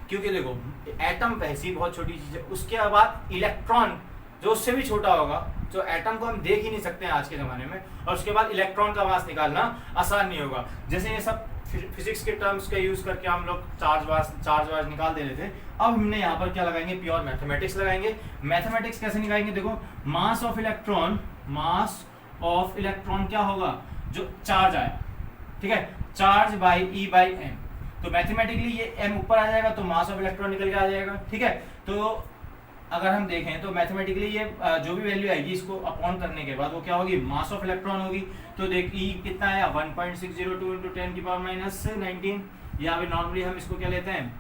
Speaker 1: क्योंकि देखो एटम वैसी बहुत छोटी चीज है, उसके बाद इलेक्ट्रॉन जो उससे भी छोटा होगा, जो एटम को हम देख ही नहीं सकते हैं आज के जमाने में, और उसके बाद इलेक्ट्रॉन का मास निकालना आसान नहीं होगा। जैसे ये सब फिजिक्स के टर्म्स का यूज करके हम लोग चार्ज वार्ज निकाल दे रहे थे, अब हमने यहाँ पर क्या लगाएंगे, प्योर मैथमेटिक्स लगाएंगे। मैथमेटिक्स कैसे निकालेंगे, देखो मास ऑफ इलेक्ट्रॉन क्या होगा, जो चार्ज आया, ठीक है, चार्ज बाई E/m। तो मैथमेटिकली ये m ऊपर आ जाएगा तो मास ऑफ इलेक्ट्रॉन निकल के आ जाएगा। ठीक है, तो अगर हम देखें तो मैथमेटिकली ये जो भी वैल्यू आएगी इसको अपॉन करने के बाद वो क्या होगी, मास ऑफ इलेक्ट्रॉन होगी। तो देख E कितना आया 1.602 इंटू 10 की पावर माइनस 19, या फिर नॉर्मली हम इसको क्या लेते हैं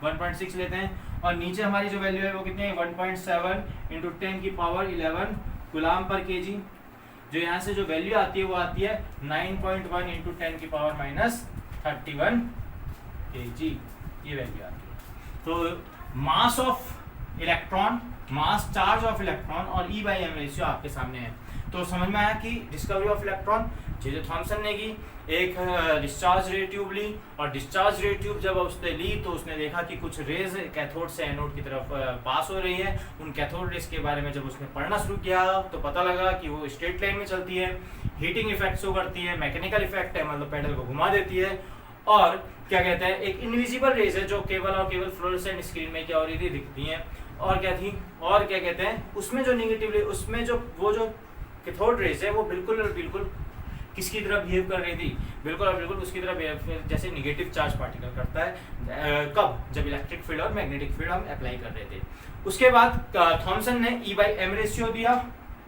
Speaker 1: 1.6 लेते हैं। और नीचे हमारी जो वैल्यू है वो कितनी है 1.7 इंटू 10 की पावर 11 गुलाम पर केजी। जो यहाँ से जो वैल्यू आती है वो आती है 9.1 इंटू 10 की पावर माइनस 31 केजी, ये वैल्यू आती है। तो mass of electron, mass charge of electron और E/m रेशियो आपके सामने है। तो समझ में आया कि discovery of electron J Thomson ने की, एक डिस्चार्ज रे ट्यूब ली, और डिस्चार्ज रे ट्यूब जब उसने ली तो उसने देखा कि कुछ रेज कैथोड से एनोड की तरफ पास हो रही है। उन कैथोड रेज के बारे में जब उसने पढ़ना शुरू किया तो पता लगा कि वो स्ट्रेट लाइन में चलती है, हीटिंग इफेक्ट शो करती है, मैकेनिकल इफेक्ट है, मतलब पेडल को घुमा देती है, और क्या कहते हैं एक इनविजिबल रेज है जो केवल और केवल फ्लोरोसेंट स्क्रीन में क्या हो रही थी, दिखती हैं। और क्या थी, और क्या कहते हैं उसमें जो निगेटिवली, उसमें जो वो जो कैथोड रेज है वो बिल्कुल और बिल्कुल किसकी तरह बिहेव कर रही थी, बिल्कुल और बिल्कुल उसकी तरह बिहेव जैसे निगेटिव चार्ज पार्टिकल करता है। कब, जब इलेक्ट्रिक फील्ड और मैग्नेटिक फील्ड हम अप्लाई कर रहे थे। उसके बाद थॉमसन ने E/m रेशियो दिया,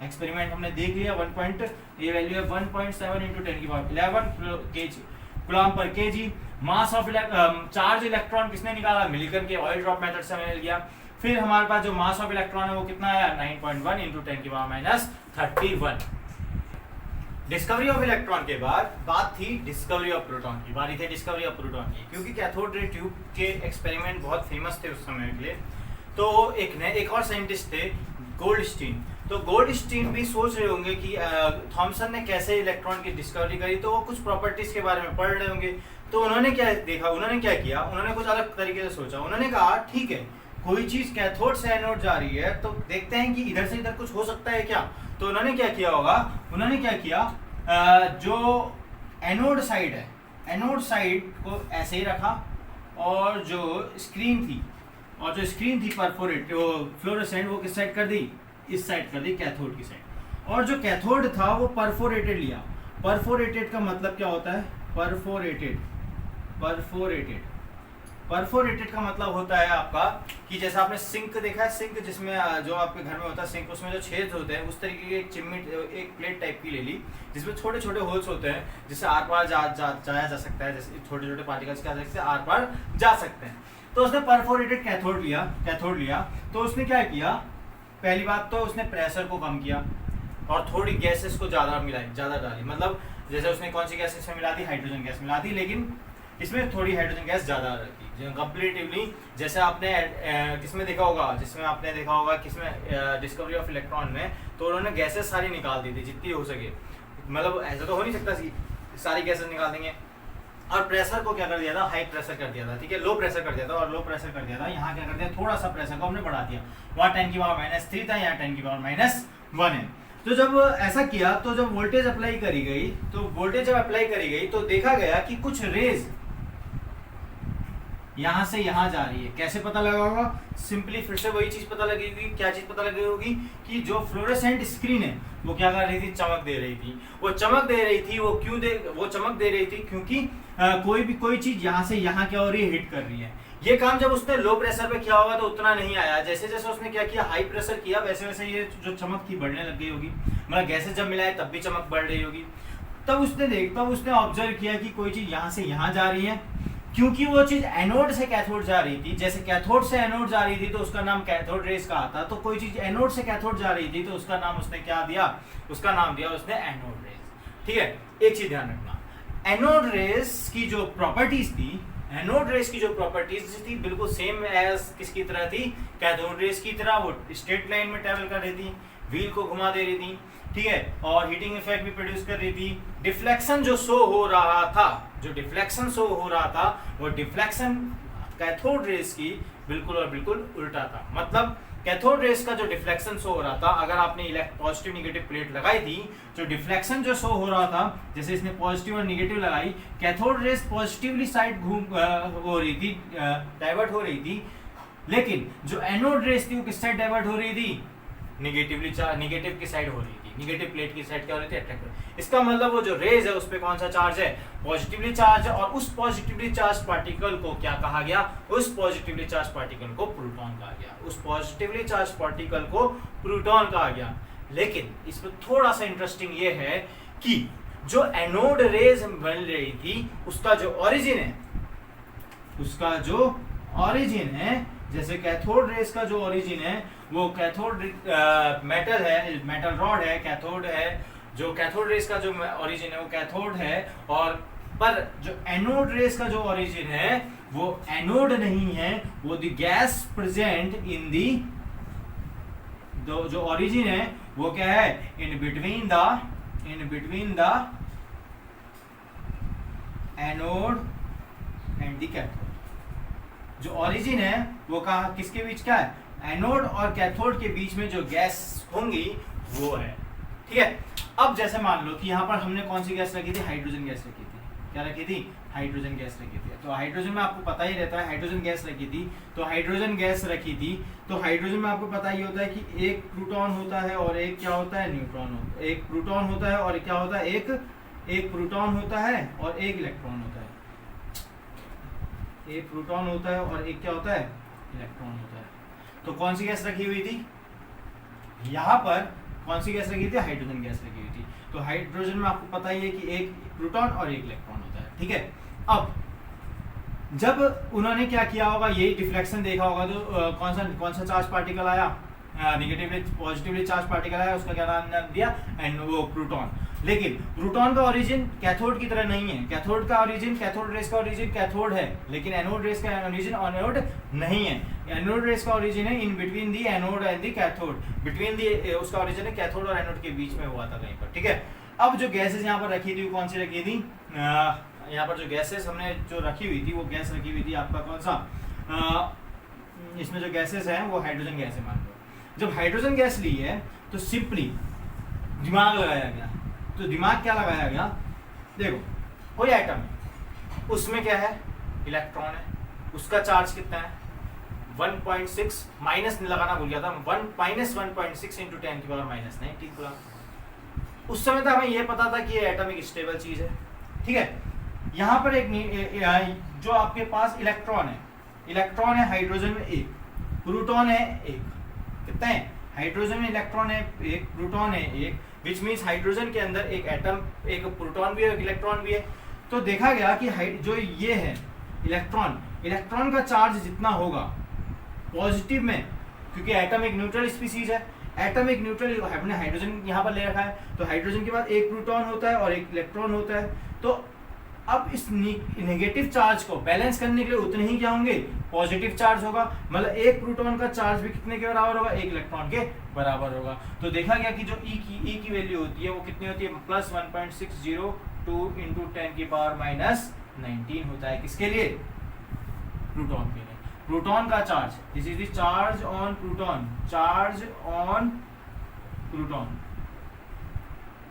Speaker 1: एक्सपेरिमेंट हमने देख लिया, ये वैल्यू है 1.7 इंटू 10 की पावर 11 केजी गुलाम पर KG. Mass of charge electron किसने निकाला, मिलिकन के ऑयल ड्रॉप मेथड से मिल गया। फिर हमारे पास जो मास ऑफ इलेक्ट्रॉन है वो कितना आया 9.1 इंटू 10 की power minus 31। Discovery of electron के बाद बात थी डिस्कवरी ऑफ प्रोटॉन की, बारी थी डिस्कवरी ऑफ प्रोटॉन की, क्योंकि कैथोड रे ट्यूब के एक्सपेरिमेंट बहुत फेमस थे उस समय के लिए। तो एक और साइंटिस्ट थे गोल्डस्टीन। तो गोल्डस्टीन भी सोच रहे होंगे कि थॉमसन ने कैसे इलेक्ट्रॉन की डिस्कवरी करी, तो वो कुछ प्रॉपर्टीज के बारे में पढ़ रहे होंगे। तो उन्होंने क्या देखा, उन्होंने क्या किया, उन्होंने कुछ अलग तरीके से सोचा। उन्होंने कहा ठीक है, कोई चीज कैथोड से एनोड जा रही है तो देखते हैं कि इधर से इधर कुछ हो सकता है क्या। तो उन्होंने क्या किया होगा, उन्होंने क्या किया, जो एनोड साइड है, एनोड साइड को ऐसे ही रखा, और जो स्क्रीन थी परफोरेट वो फ्लोरोसेंट, वो किस साइड कर दी, इस साइड कर दी, कैथोड की साइड। और जो कैथोड था वो परफोरेटेड लिया। परफोरेटेड का मतलब क्या होता है, परफोरेटेड का मतलब होता है आपका कि जैसा आपने सिंक देखा है, सिंक जिसमें जो आपके घर में होता है सिंक, उसमें जो छेद होते हैं, उस तरीके की एक चिमनी, एक प्लेट टाइप की ले ली, जिसमें छोटे छोटे होल्स होते हैं, जिससे आर पार जाया जा सकता है, जैसे छोटे छोटे पार्टिकल्स क्या से आर पार जा सकते हैं। तो उसने परफोरेटेड कैथोड लिया। तो उसने क्या किया, पहली बात तो उसने प्रेशर को कम किया और थोड़ी गैसेस को ज़्यादा डाली। मतलब जैसे उसने कौन सी गैस इसमें मिला दी, हाइड्रोजन गैस मिला दी, लेकिन इसमें थोड़ी हाइड्रोजन गैस ज़्यादा रखी कंपेरेटिवली। जैसे आपने किसमें देखा होगा, किसमें डिस्कवरी ऑफ इलेक्ट्रॉन में, तो उन्होंने गैसेस सारी निकाल दी थी जितनी हो सके। मतलब ऐसा तो हो नहीं सकता सारी गैसेस निकाल देंगे। और प्रेशर को क्या कर दिया था, हाई प्रेशर कर दिया था, ठीक है, लो प्रेशर कर दिया था, और लो प्रेशर कर दिया था। यहाँ क्या कर दिया, थोड़ा सा प्रेशर को हमने बढ़ा दिया। वहाँ 10⁻³ था, यहाँ 10⁻⁻1 है। तो जब ऐसा किया, तो जब वोल्टेज अप्लाई करी गई, तो देखा गया कि कुछ रेज यहां से यहां जा रही है। कैसे पता लगा होगा, सिंपली फिर से वही चीज पता लगेगी। क्या चीज पता लगी होगी कि जो फ्लोरोसेंट स्क्रीन है वो क्या कर रही थी, चमक दे रही थी। वो चमक दे रही थी क्योंकि कोई चीज यहां से यहां क्या हो रही है, हिट कर रही है। ये काम जब उसने लो प्रेशर पे किया होगा तो उतना नहीं आया। जैसे जैसे उसने क्या किया, हाई प्रेशर किया, वैसे वैसे ये जो चमक थी बढ़ने लग गई होगी। मतलब गैसेस जब मिलाए तब भी चमक बढ़ रही होगी। तब उसने ऑब्जर्व किया कि कोई चीज यहाँ से यहाँ जा रही है, क्योंकि वो चीज एनोड से कैथोड जा रही थी। जैसे कैथोड से एनोड जा रही थी तो उसका नाम कैथोड रेस का आता। तो कोई चीज एनोड से कैथोड जा रही थी तो उसका नाम उसने क्या दिया, उसका नाम दिया उसने एनोड रेस। ठीक है, एक चीज ध्यान रखना, एनोड रेस की जो प्रॉपर्टीज थी बिल्कुल सेम एज किसकी तरह थी, कैथोड रेस की तरह। वो स्ट्रेट लाइन में ट्रेवल कर रही थी, व्हील को घुमा दे रही थी, ठीक है, और हीटिंग इफेक्ट भी प्रोड्यूस कर रही थी। डिफ्लेक्शन जो शो हो रहा था, वो डिफ्लेक्शन कैथोड रेस की बिल्कुल और बिल्कुल उल्टा था। मतलब कैथोड रेस का जो डिफ्लेक्शन शो हो रहा था, अगर आपने पॉजिटिव निगेटिव प्लेट लगाई थी, जो डिफ्लेक्शन जो शो हो रहा था, जैसे इसने पॉजिटिव और निगेटिव लगाई, कैथोड रेस पॉजिटिवली साइड हो रही थी, डाइवर्ट हो रही थी। लेकिन जो एनोड रेस थी वो किस साइड डाइवर्ट हो रही थी, निगेटिव की साइड हो रही थी। निगेटिव प्लेट की साइड क्या हो रही थी, अट्रैक्ट। इसका मतलब वो जो रेज है उस पे कौन सा चार्ज है, पॉजिटिवली चार्ज है। और उस पॉजिटिवली चार्ज पार्टिकल को क्या कहा गया, उस पॉजिटिवली चार्ज पार्टिकल को प्रोटॉन कहा गया। लेकिन इसमें थोड़ा सा इंटरेस्टिंग ये है कि जो एनोड रेज बन रही थी उसका जो ओरिजिन है, जैसे कैथोड रेस का जो ओरिजिन है वो कैथोड मेटल रॉड है, कैथोड है। जो कैथोड रेस का जो ओरिजिन है वो कैथोड है, और पर जो एनोड रेस का जो ओरिजिन है वो एनोड नहीं है, वो द गैस प्रेजेंट इन दी, जो ओरिजिन है वो क्या है, in between the anode and the cathode. जो ओरिजिन है वो कहा किसके बीच का है, एनोड और कैथोड के बीच में जो गैस होंगी वो है। ठीक है, अब जैसे मान लो कि यहाँ पर हमने कौन सी गैस रखी थी, हाइड्रोजन गैस रखी थी। क्या रखी थी, हाइड्रोजन गैस रखी थी। तो हाइड्रोजन में आपको पता ही रहता है, हाइड्रोजन गैस रखी थी। तो हाइड्रोजन में आपको पता ही होता है कि एक प्रोटॉन होता है और एक क्या होता है, न्यूट्रॉन होता है। एक प्रोटॉन होता है और क्या होता है, एक प्रोटॉन होता है और एक इलेक्ट्रॉन होता है। एक प्रोटॉन होता है और एक क्या होता है, इलेक्ट्रॉन होता है। तो कौन सी गैस रखी हुई थी, यहाँ पर कौन सी गैस रखी थी, हाइड्रोजन गैस रखी हुई थी। तो हाइड्रोजन में आपको पता ही है कि एक प्रोटॉन और एक इलेक्ट्रॉन होता है। ठीक है, अब जब उन्होंने क्या किया होगा, यही डिफ्लेक्शन देखा होगा, तो कौन सा चार्ज पार्टिकल आया, निगेटिवली पॉजिटिवली चार्ज पार्टिकल आया, उसका क्या नाम दिया, एंड वो प्रोटॉन। लेकिन प्रोटॉन का ओरिजिन कैथोड की तरह नहीं है। कैथोड का ओरिजिन, कैथोड रेस का ओरिजिन कैथोड है, लेकिन एनोड रेस का ओरिजिन एनोड नहीं है। एनोड रेस का ओरिजिन है in between the anode and the cathode, between the, उसका ओरिजिन है कैथोड और एनोड के बीच में हुआ था कहीं पर, ठीक है। अब जो गैसेस यहाँ पर रखी थी वो कौन सी रखी थी? यहाँ पर जो गैसेस हमने जो रखी हुई थी वो गैस रखी हुई थी आपका कौन सा, इसमें जो गैसेस हैं वो हाइड्रोजन गैस है मान लो। जब हाइड्रोजन गैस ली है तो सिंपली दिमाग लगाया गया। तो दिमाग क्या लगाया गया? देखो कोई एटम है, उसमें क्या है? इलेक्ट्रॉन है, उसका चार्ज कितना है? 1.6, माइनस लगाना भूल गया था, 1.6 इंटू 10 की पावर माइनस 19 कूलम। उस समय तक हमें यह पता था कि ये एटम एक स्टेबल चीज है, ठीक है। यहाँ पर एक जो आपके पास इलेक्ट्रॉन है, इलेक्ट्रॉन है हाइड्रोजन में एक, प्रोटॉन है एक, कितने हैं? हाइड्रोजन में इलेक्ट्रॉन है एक, प्रोटॉन है एक, विच मीन्स हाइड्रोजन के अंदर एक एटम, एक प्रोटॉन भी है, एक इलेक्ट्रॉन भी है। तो देखा गया कि जो ये है इलेक्ट्रॉन, इलेक्ट्रॉन का चार्ज जितना होगा पॉजिटिव में, क्योंकि एटम एक न्यूट्रल स्पीसीज है, एटम एक न्यूट्रल, हमने हाइड्रोजन यहाँ पर ले रखा है, तो हाइड्रोजन के बाद एक प्रोटॉन होता है और एक इलेक्ट्रॉन होता है। तो अब इस नेगेटिव चार्ज को बैलेंस करने के लिए उतने ही क्या होंगे? पॉजिटिव चार्ज होगा। मतलब एक प्रोटॉन का चार्ज भी कितने के बराबर होगा? एक इलेक्ट्रॉन के बराबर होगा। तो देखा गया कि जो ई की वैल्यू होती है वो कितनी होती है? प्लस 1.602 इंटू 10 की पावर माइनस 19 होता है। किसके लिए? प्रोटॉन के लिए। प्रोटॉन का charge, this is the charge on proton, charge on proton,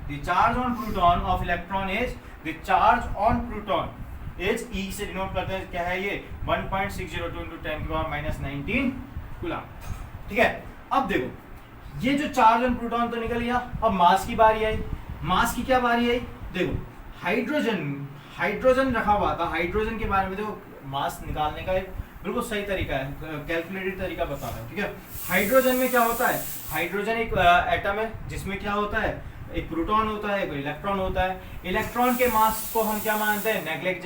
Speaker 1: the charge on proton of electron is the charge on proton is, E से डिनोट करते हैं, क्या है ये? 1.602 इंटू 10 की पावर माइनस 19 कूलम, ठीक है। अब देखो ये जो चार्ज ऑन प्रोटॉन तो निकल गया, अब मास की बारी आई। मास की क्या बारी आई? देखो हाइड्रोजन रखा हुआ था, हाइड्रोजन के बारे में देखो, मास निकालने का एक बिल्कुल सही तरीका है, कैलकुलेटेड तरीका बता रहा है, ठीक है। हाइड्रोजन में क्या होता है? हाइड्रोजन एक एटम है जिसमें क्या होता है? एक प्रोटॉन होता है, एक इलेक्ट्रॉन होता है। इलेक्ट्रॉन के मास को हम क्या मानते हैं?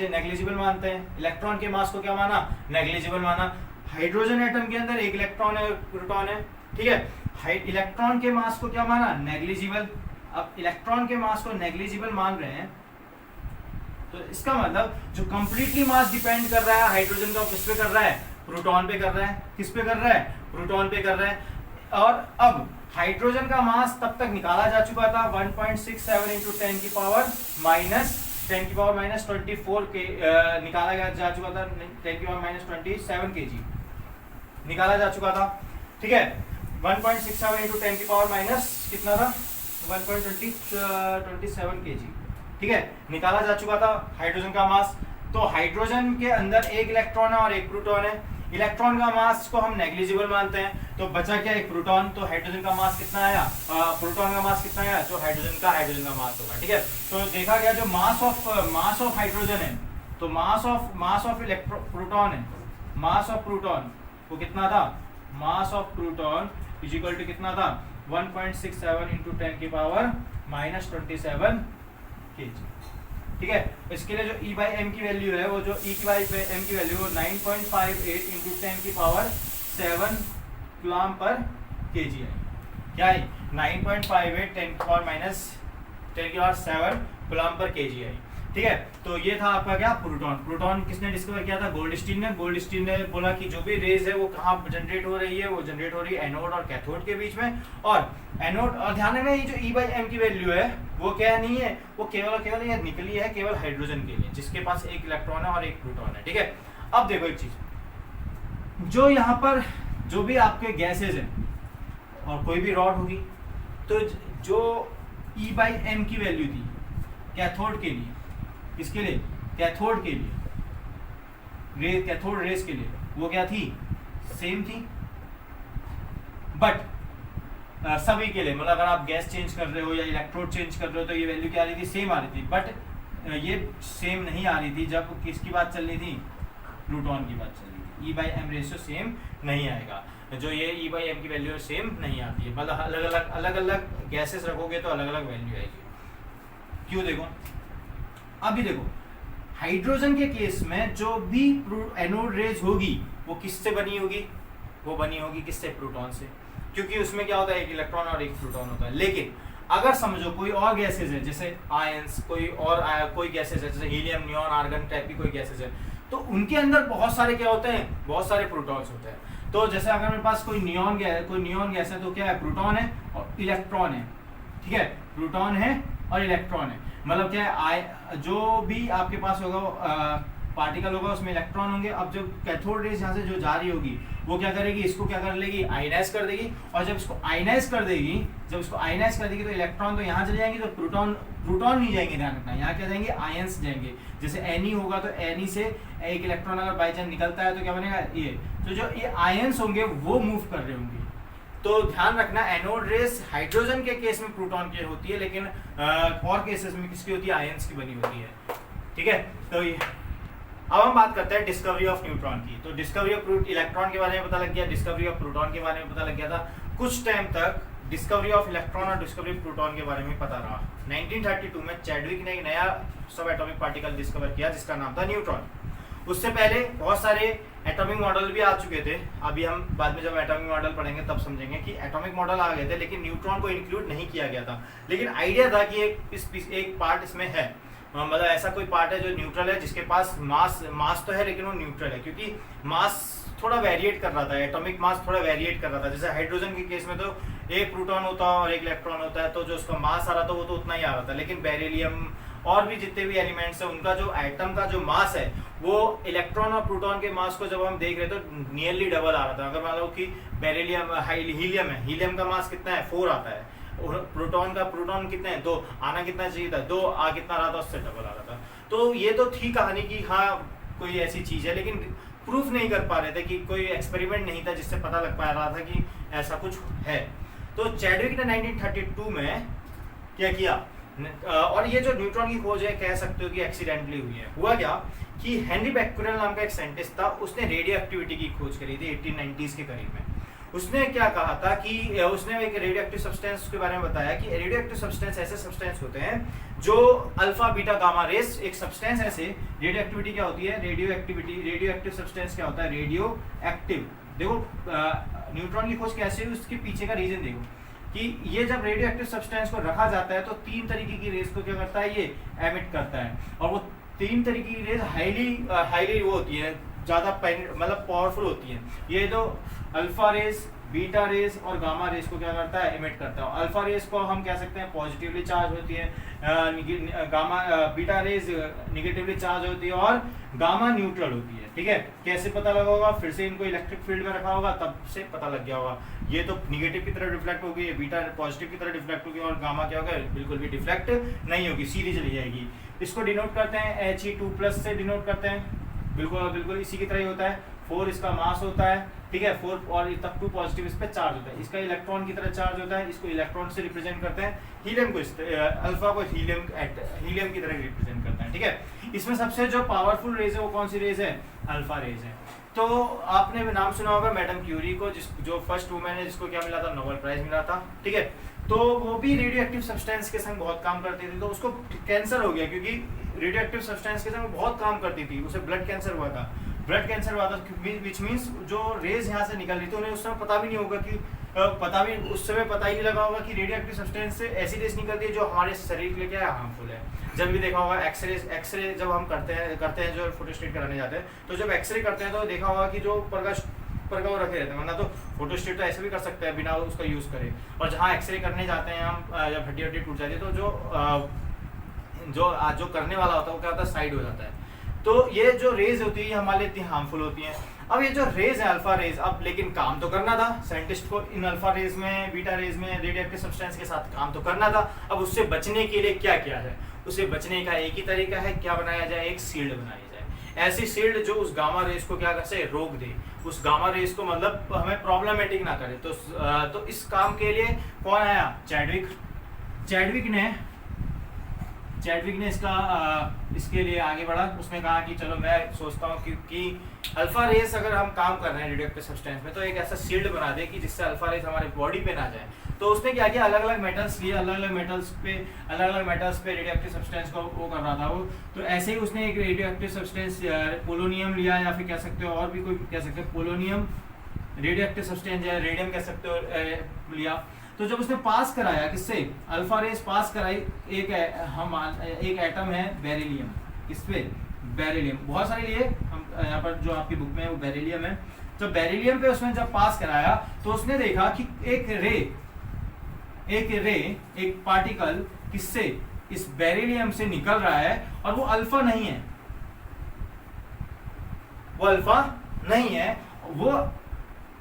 Speaker 1: नेग्लिजिबल मानते हैं। इलेक्ट्रॉन के मास को क्या माना? नेग्लिजिबल माना। हाइड्रोजन एटम के अंदर एक इलेक्ट्रॉन है, प्रोटॉन है, ठीक है। इलेक्ट्रॉन के मास को क्या माना? नेग्लिजिबल। अब इलेक्ट्रॉन के मास को नेग्लिजिबल मान रहे हैं, तो इसका मतलब जो कंप्लीटली मास डिपेंड कर रहा है हाइड्रोजन का, किस पे कर रहा है? प्रोटॉन पे कर रहा है। किस पे कर रहा है? प्रोटॉन पे कर रहा है। और अब हाइड्रोजन का मास तब तक निकाला जा चुका था 1.67 इंटू 10 की पावर माइनस 24 के निकाला जा चुका था, 10 की पावर माइनस 27 kg निकाला जा चुका था, ठीक है। 1.67 इंटू 10 की पावर माइनस कितना था? 1.27 kg, ठीक है, निकाला जा चुका था हाइड्रोजन का मास। तो हाइड्रोजन के अंदर एक इलेक्ट्रॉन है और एक प्रोटॉन है। इलेक्ट्रॉन का मास को हम नेग्लिजिबल मानते हैं, तो बचा क्या? एक प्रोटॉन। तो हाइड्रोजन का मास कितना आया? प्रोटॉन का मास कितना आया? जो हाइड्रोजन का मास होगा, ठीक है। तो देखा गया जो मास ऑफ हाइड्रोजन है, तो मास ऑफ प्रोटॉन है, मास ऑफ प्रोटॉन वो कितना था? Mass of proton is equal to कितना था? 1.67 इंटू 10 की पावर माइनस 27 kg, ठीक है। इसके लिए जो E बाई एम की वैल्यू है, वो जो E की बाई एम की वैल्यू 9.58 इंटू 10 की पावर 7 कूलम पर kg है। क्या है? 9.58 10 की पावर माइनस 10 की पावर 7 कूलम पर kg है, ठीक है। तो ये था आपका क्या? प्रोटॉन। प्रोटॉन किसने डिस्कवर किया था? गोल्डस्टीन ने। गोल्डस्टीन ने बोला कि जो भी रेज है वो कहाँ जनरेट हो रही है? वो जनरेट हो रही है एनोड और कैथोड के बीच में। और एनोड, और ध्यान रखना ये जो E बाई एम की वैल्यू है वो क्या नहीं है, वो केवल ये निकली है केवल हाइड्रोजन के लिए, जिसके पास एक इलेक्ट्रॉन है और एक प्रोटॉन है, ठीक है। अब देखो एक चीज, जो यहाँ पर जो भी आपके गैसेज हैं और कोई भी रॉड होगी, तो जो E बाई एम की वैल्यू थी कैथोड के लिए, किसके लिए? कैथोड के लिए, कैथोड रेस के लिए, वो क्या थी? सेम थी। बट सभी के लिए, मतलब अगर आप गैस चेंज कर रहे हो या इलेक्ट्रोड चेंज कर रहे हो तो ये वैल्यू क्या आ रही थी? सेम आ रही थी। बट ये सेम नहीं आ रही थी जब किसकी बात चल रही थी? प्रोटॉन की बात चल रही थी। E by M ratio same नहीं आएगा। जो ये E बाई एम की वैल्यू सेम नहीं आती है, मतलब अलग अलग गैसेस रखोगे तो अलग अलग वैल्यू आएगी। क्यों? देखो अभी देखो, हाइड्रोजन के केस में जो भी एनोड रेज होगी वो किससे बनी होगी? वो बनी होगी किससे? प्रोटॉन से, क्योंकि उसमें क्या होता है? एक इलेक्ट्रॉन और एक प्रोटॉन होता है। लेकिन अगर समझो कोई और गैसेज है जैसे आयंस, कोई गैसेज है जैसे हीलियम, नियॉन, आर्गन टाइप की कोई गैसेज है, तो उनके अंदर बहुत सारे क्या होते हैं, बहुत सारे प्रोटॉन्स होते हैं। तो जैसे अगर मेरे पास कोई नियॉन गैस है तो क्या है, प्रोटॉन है और इलेक्ट्रॉन है, ठीक है, प्रोटॉन है और इलेक्ट्रॉन है। मतलब क्या है, जो भी आपके पास होगा पार्टिकल होगा उसमें इलेक्ट्रॉन होंगे। अब जो कैथोड रेज यहाँ से जो जा रही होगी वो क्या करेगी, इसको क्या कर लेगी, आयनाइज कर देगी। और जब इसको आयनाइज कर देगी तो इलेक्ट्रॉन तो यहाँ चले जाएंगे, तो प्रोटॉन नहीं जाएंगे, ध्यान रखना, यहाँ क्या जाएंगे, आयंस जाएंगे। जैसे Ni होगा तो Ni से एक इलेक्ट्रॉन अगर बाई चांस निकलता है तो क्या बनेगा, ये। तो जो ये आयंस होंगे वो मूव कर रहे होंगे। तो ध्यान रखना, एनोड रेस हाइड्रोजन के केस में प्रोटॉन की होती है, लेकिन और केसेस में किसकी होती है, आयंस की बनी होती है, ठीक है। तो ये अब हम बात करते हैं डिस्कवरी ऑफ न्यूट्रॉन की। तो डिस्कवरी ऑफ इलेक्ट्रॉन के बारे में पता लग गया, डिस्कवरी ऑफ प्रोटॉन के बारे में पता लग गया था। कुछ टाइम तक डिस्कवरी ऑफ इलेक्ट्रॉन और डिस्कवरी ऑफ प्रोटॉन के बारे में पता रहा। 1932 में चैडविक ने एक नया सब एटॉमिक पार्टिकल डिस्कवर किया जिसका नाम था न्यूट्रॉन। उससे पहले बहुत सारे एटॉमिक मॉडल भी आ चुके थे। अभी हम बाद में जब एटॉमिक मॉडल पढ़ेंगे तब समझेंगे कि एटॉमिक मॉडल आ गए थे, लेकिन न्यूट्रॉन को इंक्लूड नहीं किया गया था। लेकिन आइडिया था कि एक पार्ट इसमें है, मतलब ऐसा कोई पार्ट है जो न्यूट्रल है, जिसके पास मास तो है लेकिन वो न्यूट्रल है, क्योंकि मास थोड़ा वेरिएट कर रहा था, एटॉमिक मास थोड़ा वेरिएट कर रहा था। जैसे हाइड्रोजन के केस में तो एक प्रोटॉन होता है और एक इलेक्ट्रॉन होता है, तो जो उसका मास आ रहा था वो तो उतना ही आ रहा था। लेकिन बेरिलियम और भी जितने भी एलिमेंट्स हैं उनका जो एटम का जो मास है वो इलेक्ट्रॉन और प्रोटॉन के मास को जब हम देख रहे तो नियरली डबल आ रहा था। अगर मान लो कि बेरिलियम हीलियम है, हीलियम का मास कितना है, 4 आता है, प्रोटॉन कितने हैं, 2 आना कितना चाहिए था, 2 आ कितना रहा था, उससे डबल आ रहा था। तो ये तो थी कहानी की हाँ कोई ऐसी चीज है, लेकिन प्रूफ नहीं कर पा रहे थे कि कोई एक्सपेरिमेंट नहीं था जिससे पता लग पा रहा था कि ऐसा कुछ है। तो चैडविक ने 1932 में क्या किया, और ये जो न्यूट्रॉन की खोज है कह सकते हो कि एक्सीडेंटली हुई है। हुआ क्या कि हेनरी बैक्यूरेल नाम का एक साइंटिस्ट था, उसने रेडियो एक्टिविटी की खोज करी थी 1890s के करीब में। उसने क्या कहा था कि उसने एक रेडियो एक्टिव सब्सटेंस के बारे में बताया कि रेडियो एक्टिव सब्सटेंस ऐसे सब्सटेंस होते हैं जो अल्फा बीटा गामा रेस, एक सब्सटेंस ऐसे, रेडियो एक्टिविटी क्या होती है, रेडियो एक्टिव सब्सटेंस क्या होता है, रेडियो एक्टिव। देखो न्यूट्रॉन की खोज कैसे हुई उसके पीछे का रीजन देखो कि ये जब रेडियो एक्टिव सब्सटेंस को रखा जाता है तो 3 तरीके की रेस को क्या करता है, ये एमिट करता है। और वो 3 तरीके की रेस हाईली वो होती है, ज्यादा मतलब पावरफुल होती है। ये जो अल्फा रेस, बीटा रेस और गामा रेस को क्या करता है, एमिट करता है। अल्फा रेस को हम कह सकते हैं पॉजिटिवली चार्ज होती है, बीटा रेस निगेटिवली चार्ज होती है और गामा न्यूट्रल होती है, ठीक है। कैसे पता लगा होगा, फिर से इनको इलेक्ट्रिक फील्ड में रखा होगा तब से पता लग गया होगा। ये तो निगेटिव की तरह रिफ्लेक्ट होगी, बीटा पॉजिटिव की तरह रिफ्लेक्ट होगी और गामा क्या होगा, बिल्कुल भी रिफ्लेक्ट नहीं होगी, सीधी चली जाएगी। इसको डिनोट करते हैं He2+ से डिनोट करते हैं, बिल्कुल इसी की तरह ही होता है। 4 इसका मास होता है, ठीक है, 4 और तब 2 पॉजिटिव इस पे चार्ज होता है। इसका इलेक्ट्रॉन की तरह चार्ज होता है, इसको इलेक्ट्रॉन से रिप्रेजेंट करते हैं। हीलियम को अल्फा को हीलियम की तरह रिप्रेजेंट करते हैं, ठीक है। इसमें सबसे जो पावरफुल रेज है वो कौन सी रेज है, अल्फा रेज है। तो आपने भी नाम सुना होगा मैडम क्यूरी को, जो फर्स्ट वुमेन है जिसको क्या मिला था, नोबेल प्राइज मिला था, ठीक है। तो वो भी रेडियो एक्टिव सब्सटेंस के संग बहुत काम करती थी, तो उसको कैंसर हो गया क्योंकि रेडियो एक्टिव सब्सटेंस के संग बहुत काम करती थी, उसे ब्लड कैंसर हुआ था। विच मीन्स जो रेज यहाँ से निकल रही थी उन्हें उस समय पता भी नहीं होगा कि उस समय पता ही नहीं लगा होगा कि रेडियो एक्टिव सब्सटेंस से ऐसी रेज निकलती है जो हमारे शरीर के लिए क्या है, हार्मफुल है। जब भी देखा होगा एक्सरे जब हम करते हैं जो फोटोस्टेट कराने जाते हैं, तो जब एक्सरे करते हैं तो देखा होगा कि जो प्रकाश वो रखे रहते हैं, वरना तो फोटोस्टेट तो ऐसे भी कर सकते हैं बिना उसका यूज करे। और जहाँ एक्सरे करने जाते हैं हम, जब हड्डी टूट जाती है तो जो करने वाला होता है वो क्या होता है, साइड हो जाता है। तो ये जो रेज होती है हमारे लिए इतनी हार्मफुल होती हैं। अब ये जो रेज है अल्फा रेज, अब लेकिन काम तो करना था साइंटिस्ट को, इन अल्फा रेज में, बीटा रेज में, रेडियो एक्टिव सब्सटेंस के साथ काम तो करना था। अब उससे बचने के लिए क्या किया है, उससे बचने का एक ही तरीका है, क्या बनाया जाए, एक शील्ड बनाई जाए। ऐसी शील्ड जो उस गामा रेज को क्या कर सके, रोक दे, उस गामा रेज को मतलब हमें प्रॉब्लमेटिक ना करे। तो इस काम के लिए कौन आया, चैडविक ने इसके लिए आगे बढ़ा। उसने कहा कि चलो मैं सोचता हूँ कि अल्फा रेस अगर हम काम कर रहे हैं रेडियो एक्टिव सब्सटेंस में तो एक ऐसा शील्ड बना दे कि जिससे अल्फा रेस हमारे बॉडी पे ना जाए। तो उसने क्या किया, अलग अलग मेटल्स लिए, अलग अलग मेटल्स पे रेडियो एक्टिव सब्सटेंस को वो कर रहा था वो। तो ऐसे ही उसने एक रेडियो एक्टिव सब्सटेंस पोलोनियम लिया, या फिर कह सकते हो और भी कोई कह सकते हो पोलोनियम रेडियो एक्टिव सब्सटेंस या रेडियम कह सकते हो लिया। तो जब उसने पास कराया किससे, अल्फा रेज पास कराई, एक एटम है बेरिलियम, किस पे, बेरिलियम, बहुत सारे लिए हम यहाँ पर जो आपकी बुक में है वो बेरिलियम है। तो बेरिलियम पे उसने जब पास कराया तो उसने देखा कि एक पार्टिकल किससे, इस बेरिलियम से निकल रहा है और वो अल्फा नहीं है, वो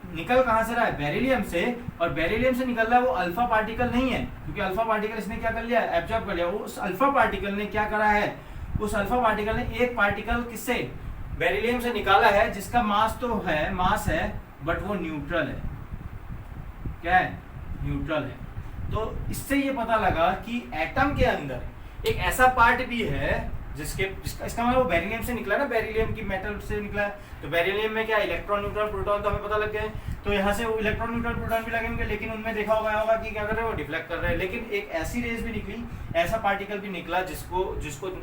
Speaker 1: निकल कहां से रहा है, बेरिलियम से, और बेरिलियम से निकल रहा है वो अल्फा पार्टिकल नहीं है, क्योंकि अल्फा पार्टिकल इसने क्या कर लिया, एब्जॉर्ब कर लिया। उस अल्फा पार्टिकल ने क्या करा है, उस अल्फा पार्टिकल ने एक पार्टिकल किससे, बेरिलियम से निकाला है, जिसका मास तो है, मास है, बट वो न्यूट्रल है, क्या है, न्यूट्रल है। तो इससे ये पता लगा कि एटम के अंदर एक ऐसा पार्ट भी है इसका मतलब वो बेरिलियम से निकला ना, बेरिलियम की मेटल से निकला है, तो बेरिलियम में क्या इलेक्ट्रॉन न्यूट्रॉन प्रोटॉन तो हमें पता लग गए, तो यहाँ से वो इलेक्ट्रॉन न्यूट्रॉन प्रोटॉन भी लगेंगे, लेकिन उनमें देखा होगा कि क्या कर रहे हैं, वो डिफ्लेक्ट कर रहे हैं। लेकिन एक ऐसी रेज भी निकली, ऐसा पार्टिकल भी निकला जिसको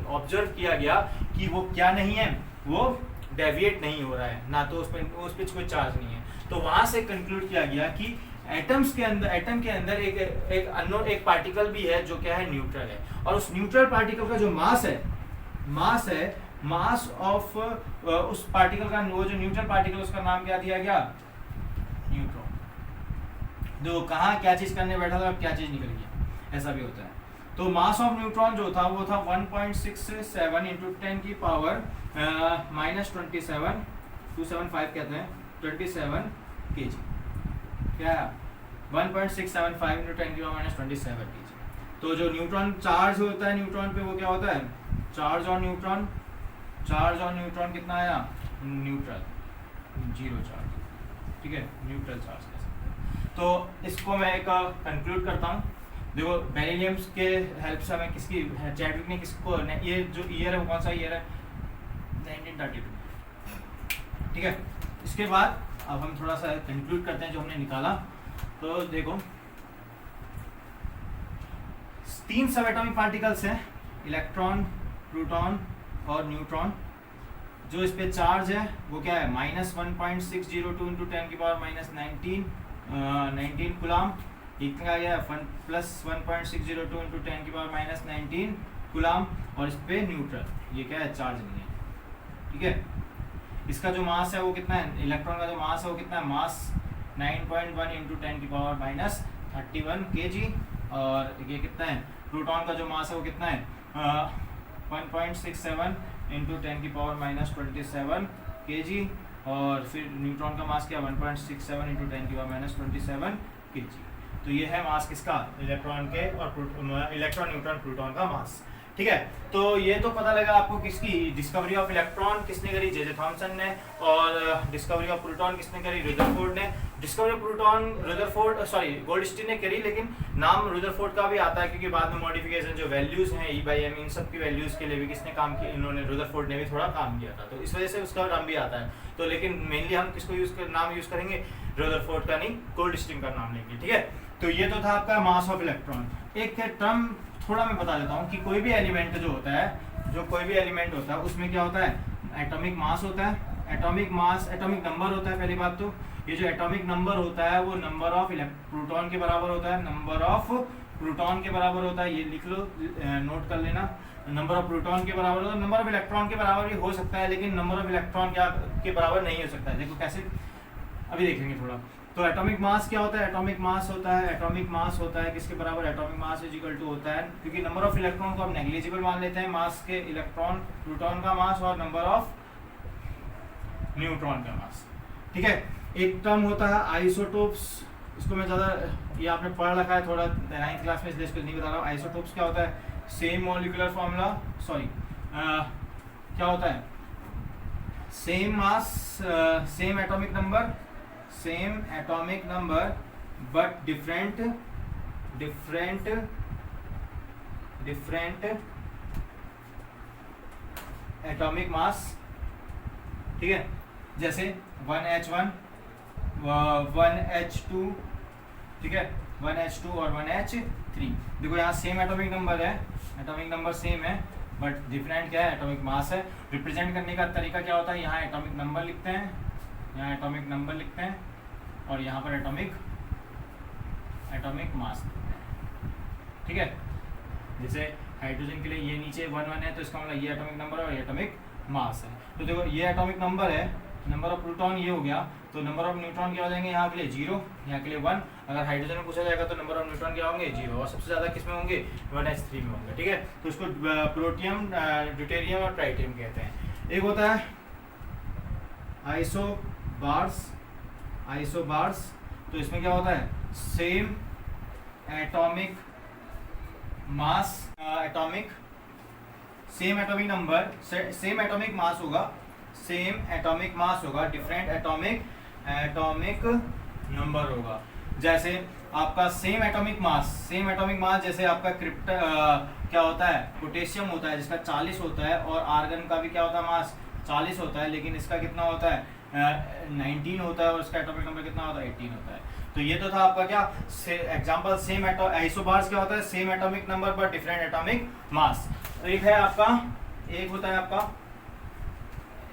Speaker 1: ऑब्जर्व किया गया कि वो क्या नहीं है, वो डेविएट नहीं हो रहा है, ना तो उस पर कोई चार्ज नहीं है। तो वहां से कंक्लूड किया गया कि एटम के अंदर एक पार्टिकल भी है जो क्या है, न्यूट्रल है, और उस न्यूट्रल पार्टिकल का जो मास ऑफ उस पार्टिकल का, वो जो न्यूट्रल पार्टिकल उसका नाम क्या दिया गया, न्यूट्रॉन। जो कहाँ क्या चीज करने बैठा था, क्या चीज निकल गया, ऐसा भी होता है। तो मास ऑफ न्यूट्रॉन जो था वो था 1.67 इंटू 10 की पावर -27, 275 कहते हैं, 27 kg, क्या 1.675 इंटू 10 की पावर -27 kg। तो जो न्यूट्रॉन चार्ज होता है न्यूट्रॉन पे, वो क्या होता है, चार्ज ऑन न्यूट्रॉन कितना आया, न्यूट्रल, 0 चार्ज, ठीक है, न्यूट्रल चार्ज कह सकते हैं। तो इसको मैं एक कंक्लूड करता हूँ। देखो बेरिलियम के हेल्प से हमें किसकी, चैडविक ने किसको, ये जो ईयर है वो कौन सा ईयर है, 1932, ठीक है। इसके बाद अब हम थोड़ा सा कंक्लूड करते हैं जो हमने निकाला। तो देखो 3 सब एटॉमिक पार्टिकल्स हैं, इलेक्ट्रॉन, प्रोटॉन और न्यूट्रॉन। जो इस पे चार्ज है वो क्या है, -1.602 इंटू 10 की पावर -19 कूलम, इतना गया +1.602 इंटू 10 की पावर -19 कूलम, और इस पे न्यूट्रल, ये क्या है, चार्ज नहीं है, ठीक है। इसका जो मास है वो कितना है, इलेक्ट्रॉन का जो मास है वो कितना है, मास 9.1 इंटू 10 की पावर -31 kg, और ये कितना है, प्रोटॉन का जो मास है वो कितना है, 1.67 इंटू 10 की पावर -27 kg, और फिर न्यूट्रॉन का मास क्या, 1.67 इंटू 10 की पावर -27 kg। तो ये है मास किसका, इलेक्ट्रॉन के, और इलेक्ट्रॉन, न्यूट्रॉन, प्रोटॉन का मास, ठीक है। तो ये तो पता लगा आपको किसकी, डिस्कवरी ऑफ इलेक्ट्रॉन किसने करी, जे थॉमसन ने, और डिस्कवरी ऑफ प्रोटॉन किसने करी, रदरफोर्ड ने। डिस्कवरी ऑफ प्रोटॉन गोल्डस्टीन ने करी, लेकिन नाम रदरफोर्ड का भी आता है क्योंकि बाद में मॉडिफिकेशन जो वैल्यूज हैं E/m, इन सब की वैल्यूज के लिए भी किसने काम किया, इन्होंने, रदरफोर्ड ने भी थोड़ा काम किया था, तो इस वजह से उसका नाम भी आता है। तो लेकिन मेनली हम किसको नाम यूज करेंगे, रदरफोर्ड का नहीं, गोल्डस्टीन का नाम लेंगे, ठीक है। तो ये तो था आपका मास ऑफ इलेक्ट्रॉन। एक टर्म थोड़ा मैं बता देता हूँ कि कोई भी एलिमेंट जो होता है, उसमें क्या होता है, एटॉमिक मास होता है, एटॉमिक नंबर होता है। पहली बात तो ये जो एटॉमिक नंबर होता है वो नंबर ऑफ प्रोटॉन के बराबर होता है, नंबर ऑफ प्रोटॉन के बराबर होता है, ये लिख लो, नोट कर लेना, नंबर ऑफ प्रोटॉन के बराबर होता है, नंबर ऑफ इलेक्ट्रॉन के बराबर भी हो सकता है, लेकिन नंबर ऑफ इलेक्ट्रॉन के बराबर नहीं हो सकता है। देखो कैसे, अभी देखेंगे थोड़ा। तो एटॉमिक मास क्या होता है, एटॉमिक मास होता है किसके बराबर, atomic mass is equal to होता है, क्योंकि नंबर ऑफ इलेक्ट्रॉन को हम नेग्लिजिबल मान लेते हैं, मास के इलेक्ट्रॉन, प्रोटॉन का मास और नंबर ऑफ न्यूट्रॉन का मास, ठीक है। एक टर्म होता है आइसोटोप्स, इसको मैं ज़्यादा, ये आपने पढ़ रखा है थोड़ा 9th क्लास में, इसलिए इसको नहीं बता रहा हूँ। आइसोटोप्स क्या होता है, सेम मॉलिक्यूलर फॉर्मूला, क्या होता है, same mass, same atomic number but different atomic mass, ठीक है। जैसे 1H1 1H2, ठीक है, 1H2 और 1H3। देखो यहाँ सेम एटॉमिक नंबर है, एटॉमिक नंबर सेम है, बट डिफरेंट क्या है, एटॉमिक मास है। रिप्रेजेंट करने का तरीका क्या होता है, यहाँ एटॉमिक नंबर लिखते हैं, और यहाँ पर एटॉमिक मास देते हैं। ठीक है, जैसे हाइड्रोजन के लिए ये नीचे 1 1 है, तो इसका मतलब ये एटॉमिक नंबर है और ये एटॉमिक मास है। तो देखो ये एटॉमिक नंबर है, नंबर ऑफ प्रोटॉन ये हो गया, तो नंबर ऑफ न्यूट्रॉन क्या हो जाएंगे यहाँ के लिए 0, यहाँ के लिए 1। अगर हाइड्रोजन में पूछा जाएगा तो नंबर ऑफ न्यूट्रॉन क्या होंगे 0, और सबसे ज़्यादा किस में होंगे 1s3 में होंगे। ठीक है, तो इसको प्रोटियम, ड्यूटेरियम और ट्राइटियम कहते हैं। एक होता है आइसोबार्स, आइसोबार्स, तो इसमें क्या होता है same atomic mass, atomic same atomic number, same atomic mass होगा, सेम एटॉमिक मास होगा, डिफरेंट एटॉमिक नंबर होगा। जैसे आपका same atomic mass, same atomic mass जैसे आपका क्या होता है पोटेशियम होता है जिसका 40 होता है, और आर्गन का भी क्या होता है मास 40 होता है, लेकिन इसका कितना होता है 19 होता है, और इसका एटॉमिक नंबर कितना होता है 18 होता है। तो ये तो था आपका क्या एग्जांपल। सेम आइसोबार्स क्या होता है सेम एटॉमिक नंबर पर डिफरेंट एटॉमिक मास। तो एक है आपका, एक होता है आपका,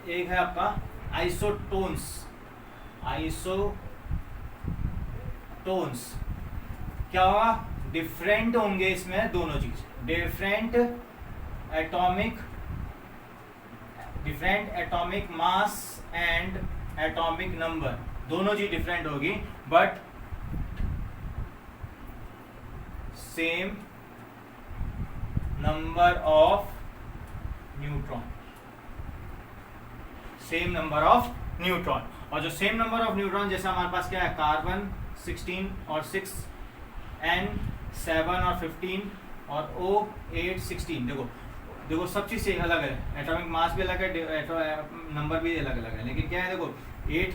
Speaker 1: एक है आपका आइसोटोन्स, आइसोटोन्स क्या होगा डिफरेंट होंगे इसमें दोनों चीज, different atomic mass and atomic number, दोनों चीज डिफरेंट होगी, but same number of neutron, same number of neutron. और जो सेम नंबर ऑफ न्यूट्रॉन जैसे हमारे पास क्या है कार्बन 16 और 6, N 7 और 15 और O 8 16। देखो सब चीज से अलग है, एटॉमिक मास भी अलग है, नंबर भी अलग अलग है, लेकिन क्या है देखो 8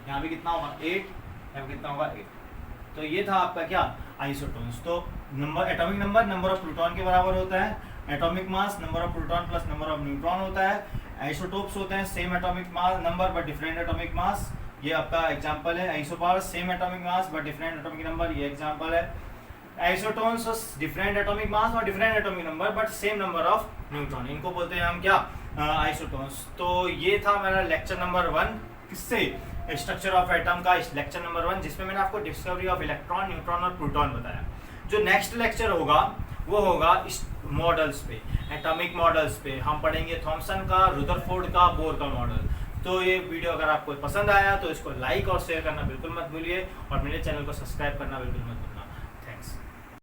Speaker 1: यहाँ भी कितना होगा 8, यहाँ कितना होगा 8। तो ये था आपका क्या आइसोटोन्स। तो number atomic number number of proton के बराबर होता है, atomic mass number of proton plus number of neutron होता है। आइसोटोप्स होते हैं same atomic mass number but different atomic mass, ये आपका एग्जांपल है। Isobars same atomic mass but different atomic number, ये एग्जांपल है। आइसोटोन्स डिफरेंट एटॉमिक मास और different atomic number but same number of neutron, इनको बोलते हैं हम क्या आइसोटोन्स। तो ये था मेरा लेक्चर नंबर 1 किससे स्ट्रक्चर ऑफ एटम का, इस लेक्चर नंबर 1 जिसमें मैंने आपको डिस्कवरी ऑफ इलेक्ट्रॉन, न्यूट्रॉन और प्रोटॉन बताया। जो नेक्स्ट लेक्चर होगा वो होगा इस मॉडल्स पे, एटॉमिक मॉडल्स पे हम पढ़ेंगे थॉमसन का, रुदरफोर्ड का, बोर का मॉडल। तो ये वीडियो अगर आपको पसंद आया तो इसको लाइक और शेयर करना बिल्कुल मत भूलिए, और मेरे चैनल को सब्सक्राइब करना बिल्कुल मत भूलिए।